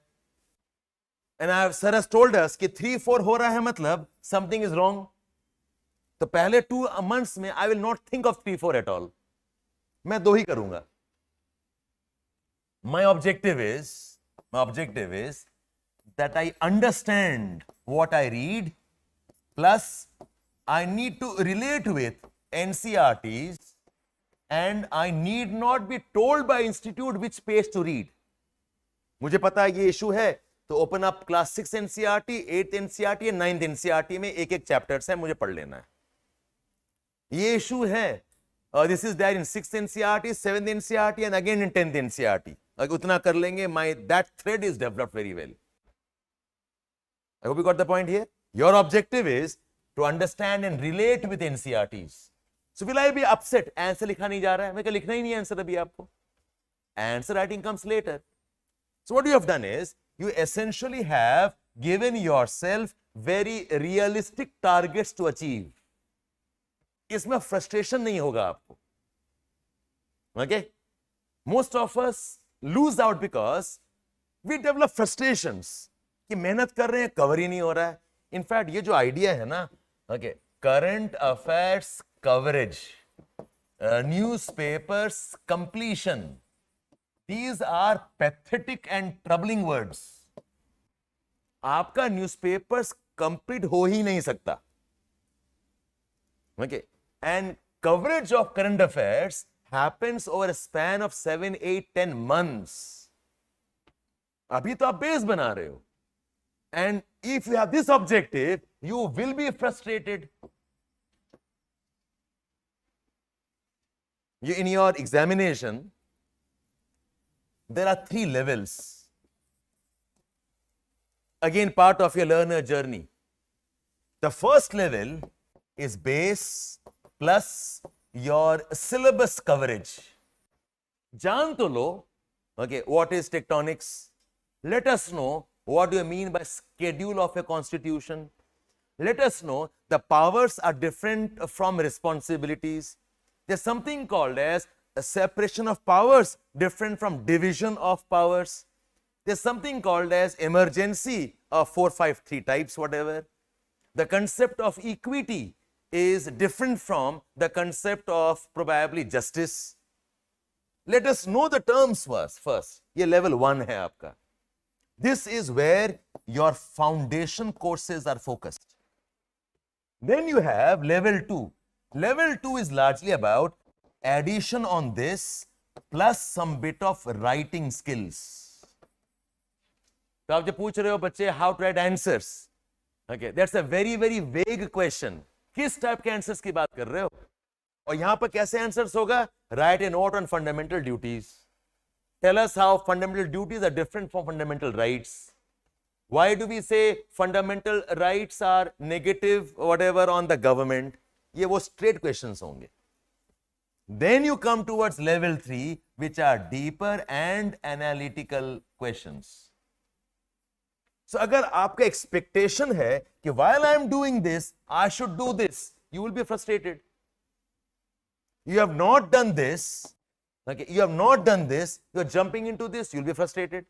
Speaker 1: And sir has told us कि 3-4 हो रहा है मतलब something is wrong. तो पहले 2 months में I will not think of 3-4 at all. मैं 2 ही करूंगा. My objective is that I understand what I read, plus I need to relate with NCERTs, and I need not be told by institute which page to read. मुझे पता है ये issue है, तो open up class 6 NCERT, 8th NCERT या 9th NCERT में एक chapters है, मुझे पढ़ लेना है. ये इशू है, this is there in 6th NCERT, 7th NCERT and again in 10th NCERT. अगर उतना कर लेंगे, that thread is developed very well. I hope you got the point here. Your objective is to understand and relate with NCERTs. So will I be upset? Answer लिखा नहीं जा रहा है. मैं क्या लिखना ही नहीं answer अभी आपको. Answer writing comes later. So what you have done is, you essentially have given yourself very realistic targets to achieve. इसमें frustration नहीं होगा आपको. Okay? Most of us lose out because we develop frustrations. कि मेहनत कर रहे हैं, cover ही नहीं हो रहा है. In fact, ये जो idea है ना, okay, current affairs coverage, newspapers completion, these are pathetic and troubling words. आपका newspapers complete हो ही नहीं सकता. Okay, and coverage of current affairs happens over a span of 7, 8, 10 months. अभी तो आप बेस बना रहे हो. And if you have this objective, you will be frustrated. In your examination, there are 3 levels. Again, part of your learner journey. The first level is base plus your syllabus coverage. जान तो लो, okay, what is tectonics? Let us know what do you mean by schedule of a constitution. Let us know the powers are different from responsibilities. There's something called as a separation of powers different from division of powers. There's something called as emergency of 4, 5, 3 types, whatever. The concept of equity is different from the concept of probably justice. Let us know the terms first. ये level 1 है आपका. This is where your foundation courses are focused. Then you have level 2. Level 2 is largely about addition on this plus some bit of writing skills. तो आप जो पूछ रहे हो बच्चे how to write answers, okay, that's a very vague question. किस type के answers की बात कर रहे हो? और यहां पर कैसे आंसर्स होगा? Write a note on fundamental duties. Tell us how fundamental duties are different from fundamental rights. Why do we say fundamental rights are negative whatever on the government? ये वो straight questions होंगे. Then you come towards level 3, which are deeper and analytical questions. So अगर आपका expectation है कि while I am doing this, I should do this, you will be frustrated. You have not done this, okay, you have not done this, you are jumping into this, you will be frustrated.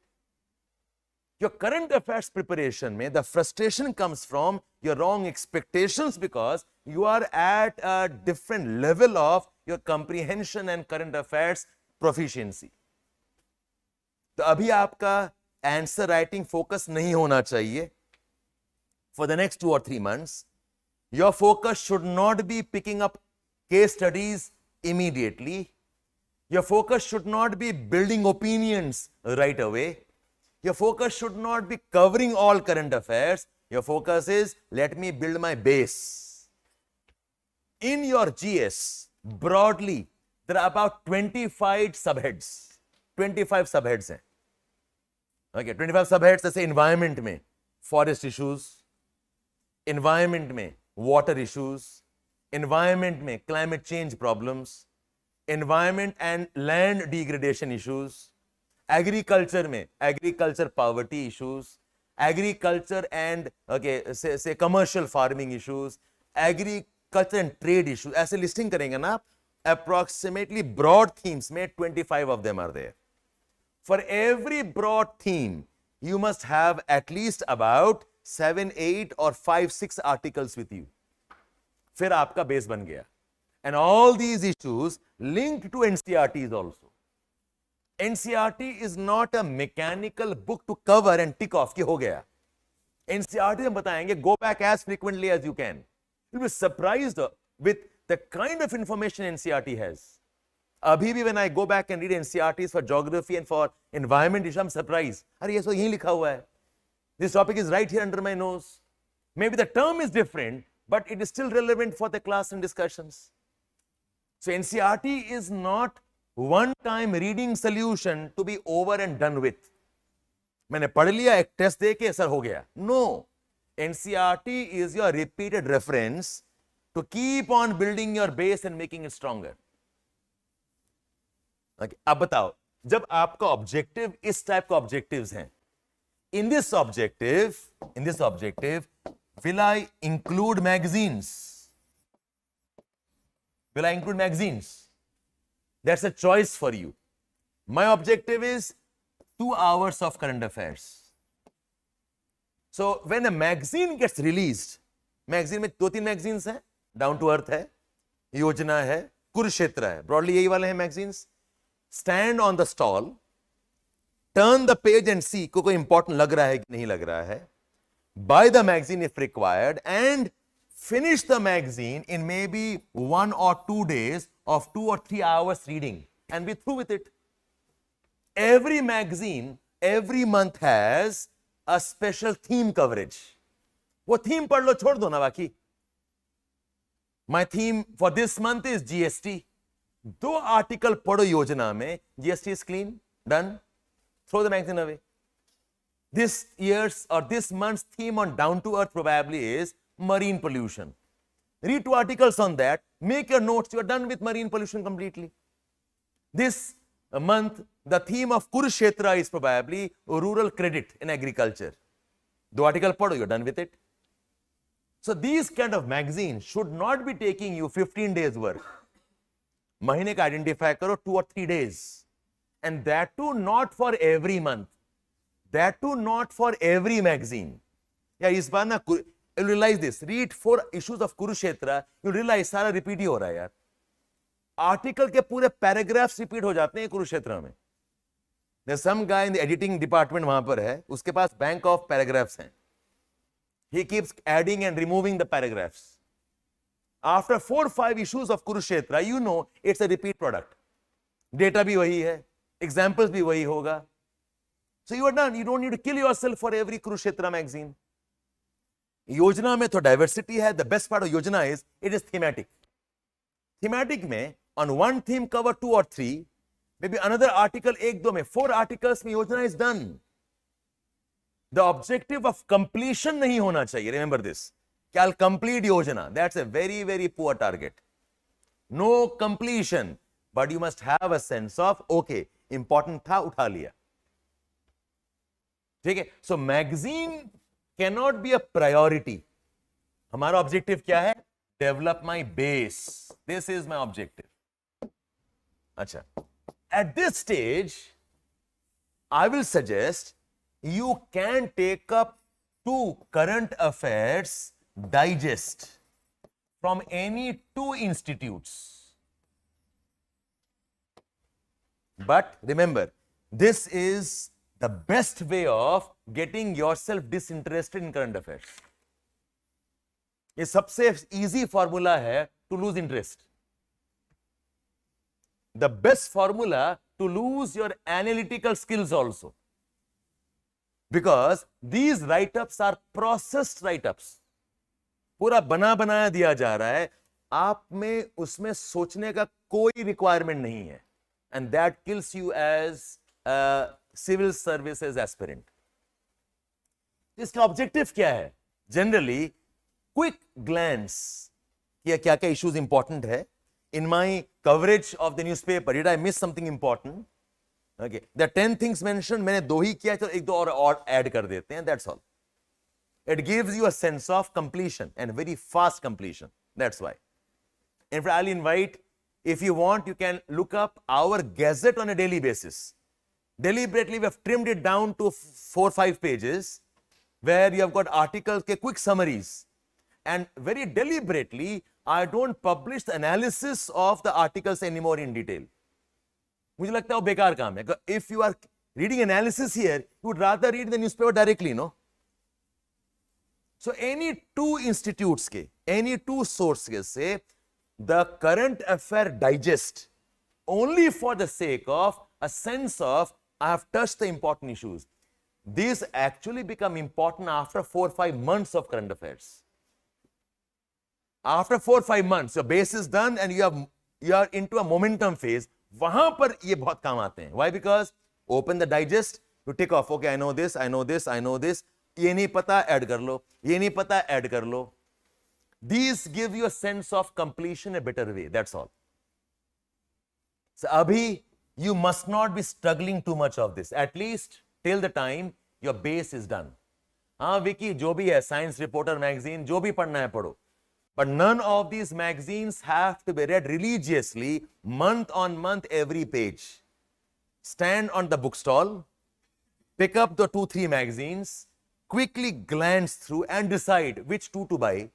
Speaker 1: Your current affairs preparation mein, the frustration comes from your wrong expectations because you are at a different level of your comprehension and current affairs proficiency. तो अभी आपका answer writing focus नहीं होना चाहिए. For the next 2 or 3 months, your focus should not be picking up case studies immediately. Your focus should not be building opinions right away. Your focus should not be covering all current affairs. Your focus is, let me build my base. In your GS, broadly, there are about 25 subheads. 25 subheads हैं. Okay, 25 subheads जैसे environment में forest issues, environment में water issues, environment में climate change problems, environment and land degradation issues, agriculture में agriculture poverty issues, agriculture and say commercial farming issues, agriculture and trade issues. ऐसे listing करेंगे ना आप, approximately broad themes में 25 of them are there. For every broad theme, you must have at least about 7, 8 or 5, 6 articles with you. फिर आपका base बन गया. And all these issues linked to NCERTs also. NCERT is not a mechanical book to cover and tick off कि हो गया. NCERT हम बताएंगे, go back as frequently as you can. You'll be surprised with the kind of information NCERT has. अभी भी when I go back and read NCERTs for geography and for environment issue, I'm surprised. अरे ये तो यहीं लिखा हुआ है. This topic is right here under my nose. Maybe the term is different, but it is still relevant for the class and discussions. So NCERT is not one-time reading solution to be over and done with. मैंने पढ़ लिया, एक test दे के sir हो गया. No. NCERT is your repeated reference to keep on building your base and making it stronger. Okay. अब बताओ, जब आपका ऑब्जेक्टिव इस टाइप का ऑब्जेक्टिव्स हैं, in this objective, will I include magazines? Will I include magazines? That's a choice for you. My objective is 2 hours of current affairs. So when a magazine gets released, magazine में 2-3 magazines हैं, Down to Earth है, योजना है, कुरुक्षेत्र है, broadly यही वाले हैं magazines. Stand on the stall, turn the page and see कोई important लग रहा है कि नहीं लग रहा है. Buy the magazine if required and finish the magazine in maybe 1 or 2 days of 2 or 3 hours reading and be through with it. Every magazine, every month has a special theme coverage. वो theme पढ़ लो, छोड़ दो ना बाकी. My theme for this month is GST. 2 article पढ़ो योजना में, GST is clean, done. Throw the magazine away. This year's or this month's theme on Down to Earth probably is marine pollution. Read 2 articles on that, make your notes, you are done with marine pollution completely. This month, the theme of Kurukshetra is probably rural credit in agriculture. 2 articles padho, you are done with it. So these kind of magazines should not be taking you 15 days work. महीने का identify करो 2 or 3 days. And that too not for every month. That too not for every magazine. या इस बार ना you'll realize this. Read 4 issues of Kurukshetra, you'll realize सारा repeat ही हो रहा है यार. Article के पूरे paragraphs repeat हो जाते हैं कुरुक्षेत्र में. There's some guy in the editing department वहां पर है, उसके पास bank of paragraphs हैं. He keeps adding and removing the paragraphs. After 4-5 issues of Kurukshetra, you know it's a repeat product. Data भी वही है, examples भी वही होगा. So you are done. You don't need to kill yourself for every Kurukshetra magazine. योजना में तो diversity है. The best part of योजना is it is thematic. Thematic में on one theme cover 2 or 3, maybe another article 1-2 में 4 articles में योजना is done. The objective of completion नहीं होना चाहिए. Remember this. कि I'll complete योजना. That's a very, very poor target. No completion, but you must have a sense of okay, important था उठा लिया. ठीक है. So magazine cannot be a priority. हमारा ऑब्जेक्टिव क्या है? Develop my base. This is my objective. अच्छा. At this stage, I will suggest you can take up 2 current affairs digest from any 2 institutes. But remember, this is the best way of getting yourself disinterested in current affairs. ये सबसे easy formula है to lose interest. The best formula to lose your analytical skills also. Because these write-ups are processed write-ups. पूरा बना बनाया दिया जा रहा है, आप में उसमें सोचने का कोई रिक्वायरमेंट नहीं है. And that kills you as a civil services aspirant. इसका ऑब्जेक्टिव क्या है? जनरली क्विक ग्लैंस किया क्या क्या इश्यूज इंपॉर्टेंट है. In my coverage of the newspaper, did I miss something important? Okay, there are 10 things mentioned. मैंने 2 ही किया, चलो 1-2 और ऐड कर देते हैं. That's all. It gives you a sense of completion and very fast completion. That's why. In fact, I'll invite, if you want, you can look up our gazette on a daily basis. Deliberately, we have trimmed it down to 4-5 pages where you have got articles, quick summaries. And very deliberately, I don't publish the analysis of the articles anymore in detail. मुझे लगता है वो बेकार काम है. If you are reading analysis here, you would rather read the newspaper directly, no? So any 2 institutes के, any 2 sources से the current affair digest only for the sake of a sense of I have touched the important issues. These actually become important after 4-5 months of current affairs. After 4-5 months, your base is done and you are into a momentum phase. वहां पर ये बहुत काम आते हैं. Why? Because open the digest, you tick off. Okay, I know this, I know this, I know this. ये नहीं पता, ऐड कर लो. ये नहीं पता, ऐड कर लो. These give you a sense of completion a better way. That's all. So abhi, you must not be struggling too much of this. At least till the time your base is done. हाँ विकी, जो भी है, Science Reporter magazine, जो भी पढ़ना है पढ़ो. But none of these magazines have to be read religiously, month on month, every page. Stand on the bookstall, pick up the 2-3 magazines, quickly glance through and decide which 2 to buy.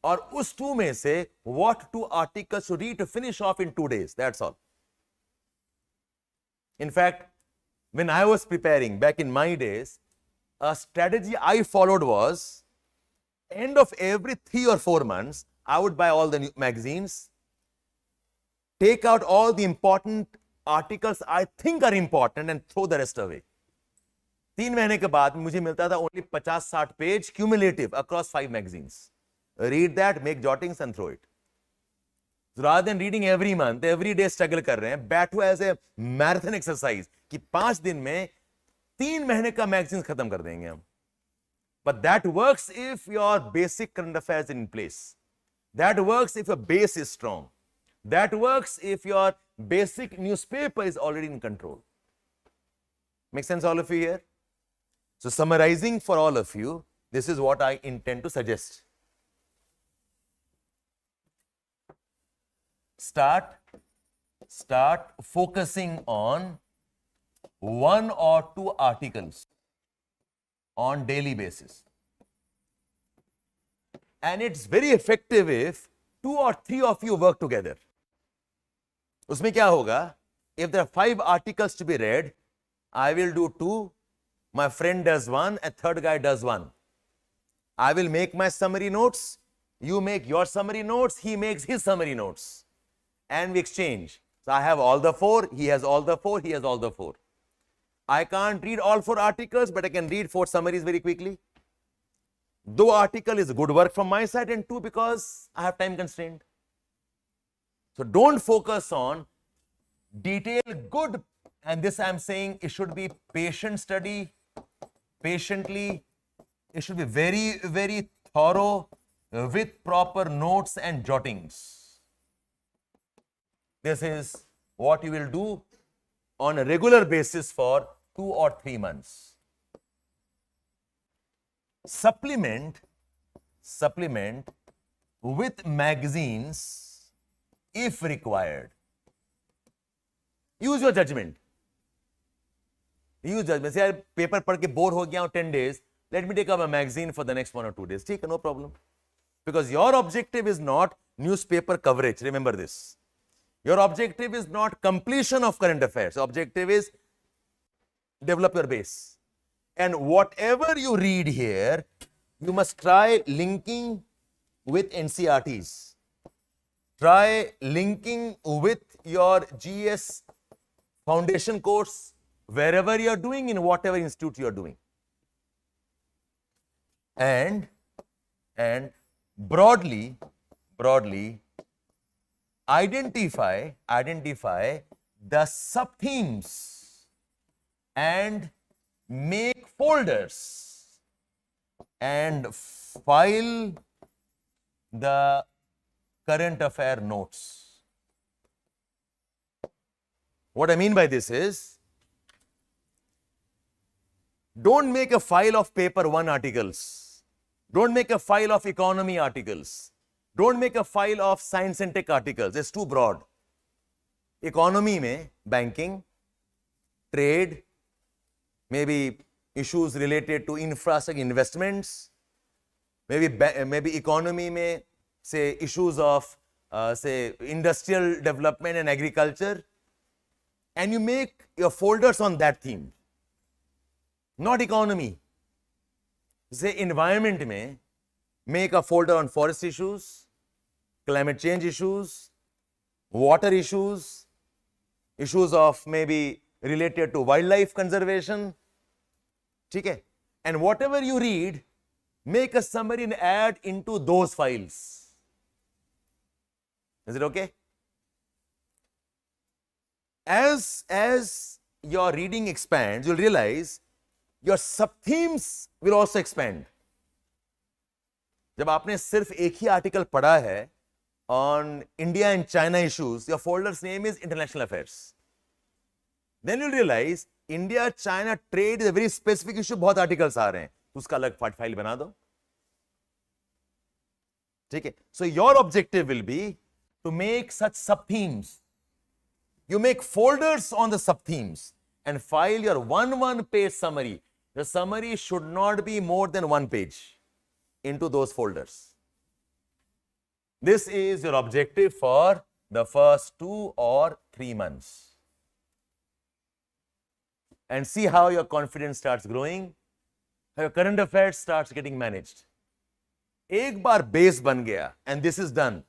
Speaker 1: और उस 2 में से what 2 articles to read to finish off in 2 days. That's all. In fact, when I was preparing back in my days, a strategy I followed was, end of every 3 or 4 months, I would buy all the new magazines, take out all the important articles I think are important and throw the rest away. 3 महीने के बाद मुझे मिलता था only 50-60 page cumulative across 5 magazines. Read that, make jottings and throw it. So rather than reading every month, every day struggle कर रहे हैं, बैठो as a marathon exercise कि 5 दिन में 3 महीने का magazines खत्म कर देंगे हम. But that works if your basic current affairs is in place. That works if your base is strong. That works if your basic newspaper is already in control. Make sense, all of you here? So summarizing for all of you, this is what I intend to suggest. Start focusing on 1 or 2 articles on daily basis. And it's very effective if 2 or 3 of you work together. उसमें क्या होगा? If there are 5 articles to be read, I will do 2, my friend does 1, a third guy does 1. I will make my summary notes, you make your summary notes, he makes his summary notes, and we exchange. So I have all the 4, he has all the 4, he has all the 4. I can't read all 4 articles, but I can read 4 summaries very quickly. Though article is good work from my side, and 2 because I have time constraint. So don't focus on detail, good, and this I am saying it should be patient study, patiently, it should be very, very thorough with proper notes and jottings. This is what you will do on a regular basis for 2 or 3 months. Supplement with magazines if required. Use your judgment. Use judgment. Say, paper पढ़ के bore हो गया हूँ 10 days. Let me take up a magazine for the next 1 or 2 days. ठीक है, no problem. Because your objective is not newspaper coverage. Remember this. Your objective is not completion of current affairs. Objective is develop your base. And whatever you read here, you must try linking with NCERTs. Try linking with your GS foundation course, wherever you are doing, in whatever institute you are doing. And broadly, identify the sub-themes and make folders and file the current affair notes. What I mean by this is, don't make a file of paper 1 articles. Don't make a file of economy articles. Don't make a file of science and tech articles. It's too broad. Economy mein banking, trade, maybe issues related to infrastructure investments, maybe economy mein say issues of say industrial development and agriculture, and you make your folders on that theme. Not economy. Say environment mein make a folder on forest issues, climate change issues, water issues, issues of maybe related to wildlife conservation. Okay? And whatever you read, make a summary and add into those files. Is it okay? As your reading expands, you'll realize your sub-themes will also expand. जब आपने सिर्फ एक ही article पढ़ा है on India and China issues, your folder's name is International Affairs. Then you'll realize India China trade is a very specific issue, बहुत articles आ रहे हैं, उसका अलग file बना दो. ठीक है? So your objective will be to make such sub-themes. You make folders on the sub-themes and file your one page summary. The summary should not be more than 1 page into those folders. This is your objective for the first 2 or 3 months. And see how your confidence starts growing, how your current affairs starts getting managed. एक बार base बन गया and this is done,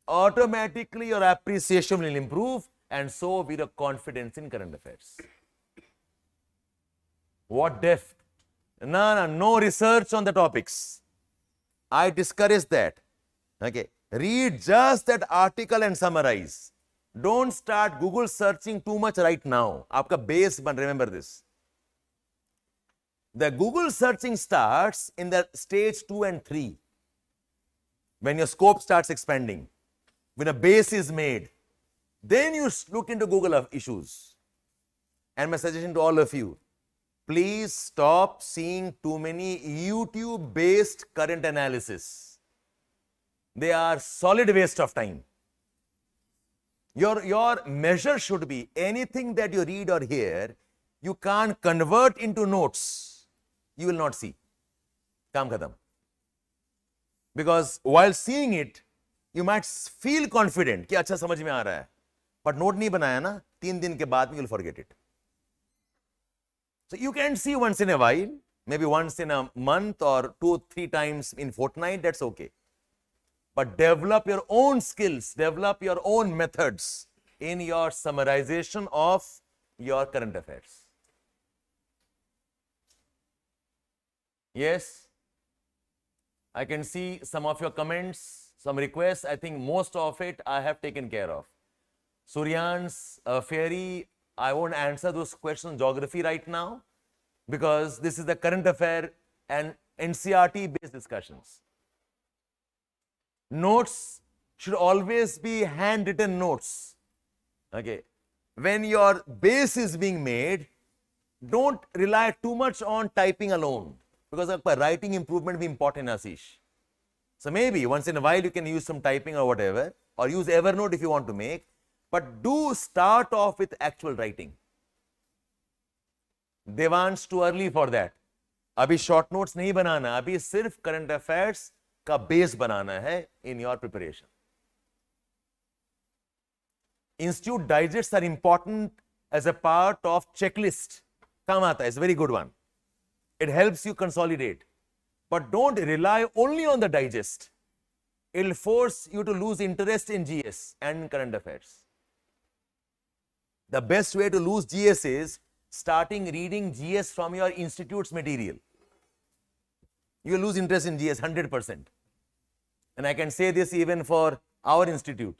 Speaker 1: automatically your appreciation will improve and so will your confidence in current affairs. What depth? No research on the topics. I discourage that. Okay. Read just that article and summarize. Don't start Google searching too much right now. Aapka base ban, remember this. The Google searching starts in the stage 2 and 3. When your scope starts expanding, when a base is made, then you look into Google issues. And my suggestion to all of you, please stop seeing too many YouTube-based current analysis. They are solid waste of time. Your measure should be anything that you read or hear, you can't convert into notes. You will not see. Kaam khatam. Because while seeing it, you might feel confident कि अच्छा समझ में आ रहा है, but note नहीं बनाया ना, 3 दिन के बाद में you'll forget it. So you can see once in a while, maybe once in a month or 2-3 times in fortnight, that's okay. But develop your own skills, develop your own methods in your summarization of your current affairs. Yes, I can see some of your comments, some requests. I think most of it I have taken care of. Suryan's Fairy, I won't answer those questions on geography right now because this is the current affair and NCERT based discussions. Notes should always be handwritten notes. Okay. When your base is being made, don't rely too much on typing alone because writing improvement is important, Ashish. So maybe once in a while you can use some typing or whatever, or use Evernote if you want to make, but do start off with actual writing. Devansh, too early for that. Abhi short notes nahi banana, abhi sirf current affairs का base बनाना है in your preparation. Institute digests are important as a part of checklist. काम आता है, it's a very good one. It helps you consolidate. But don't rely only on the digest. It will force you to lose interest in GS and current affairs. The best way to lose GS is starting reading GS from your institute's material. You will lose interest in GS 100%. And I can say this even for our institute.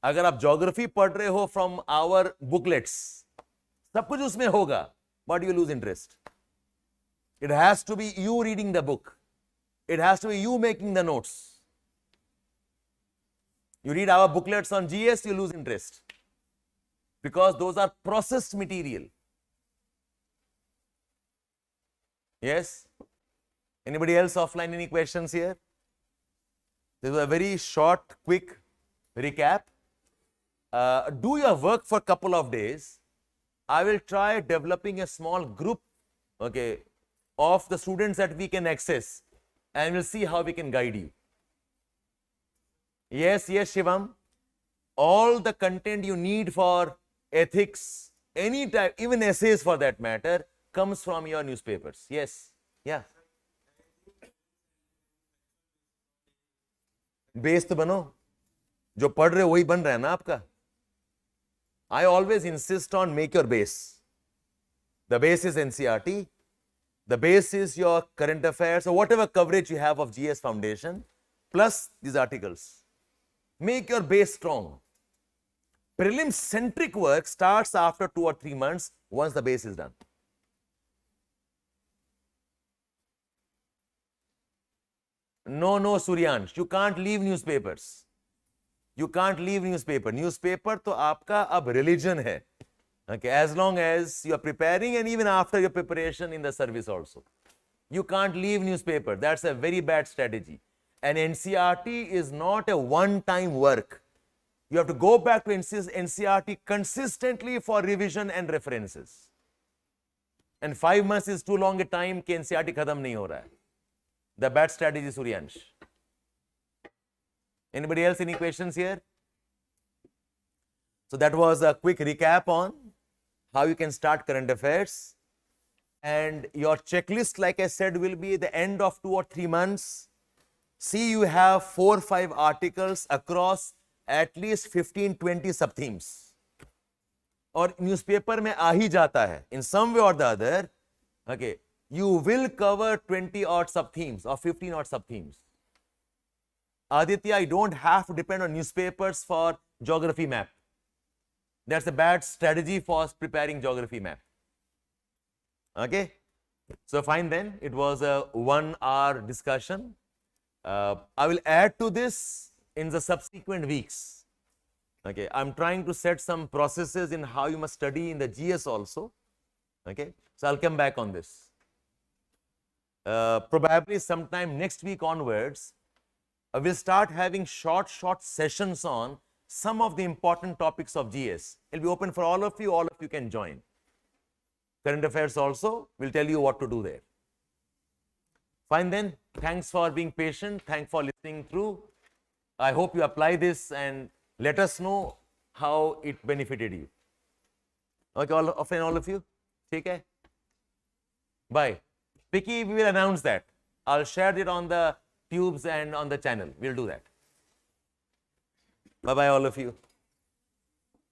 Speaker 1: अगर आप geography पढ़ रहे हो from our booklets, सब कुछ उसमें होगा, but you lose interest. It has to be you reading the book. It has to be you making the notes. You read our booklets on GS, you lose interest. Because those are processed material. Yes? Anybody else offline, any questions here? This was a very short, quick recap. Do your work for a couple of days. I will try developing a small group, okay, of the students that we can access, and we'll see how we can guide you. Yes, yes, Shivam. All the content you need for ethics, any type, even essays for that matter, comes from your newspapers. Yes, yeah. Base तो बनो, जो पढ़ रहे हो वही बन रहा है ना आपका. I always insist on make your base. The base is NCERT. The base is your current affairs or whatever coverage you have of GS Foundation, plus these articles. Make your base strong. Prelims centric work starts after 2 or 3 months once the base is done. No, no, Suryansh, you can't leave newspapers. You can't leave newspaper. Newspaper to aapka ab religion hai. Okay, as long as you are preparing and even after your preparation in the service also. You can't leave newspaper. That's a very bad strategy. And NCERT is not a one-time work. You have to go back to NCERT consistently for revision and references. And 5 months is too long a time कि NCERT खत्म नहीं हो रहा है. The bad strategy, Suryansh. Anybody else, any questions here? So that was a quick recap on how you can start current affairs. And your checklist, like I said, will be the end of 2 or 3 months. See, you have 4 or 5 articles across at least 15-20 sub-themes. और newspaper में आ ही जाता है. In some way or the other, okay, you will cover 20 odd sub-themes or 15 odd sub-themes. Aditya, I don't have to depend on newspapers for geography map. That's a bad strategy for preparing geography map. Okay? So fine then, it was a 1-hour discussion. I will add to this in the subsequent weeks. Okay, I'm trying to set some processes in how you must study in the GS also. Okay, so I'll come back on this. Probably sometime next week onwards, we'll start having short sessions on some of the important topics of GS. It'll be open for all of you can join. Current affairs also, we'll tell you what to do there. Fine then, Thanks for being patient. Thanks for listening through. I hope you apply this and let us know how it benefited you. Okay, all of you? Take care. Bye. Vicky, we will announce that. I'll share it on the tubes and on the channel. We'll do that. Bye-bye, all of you.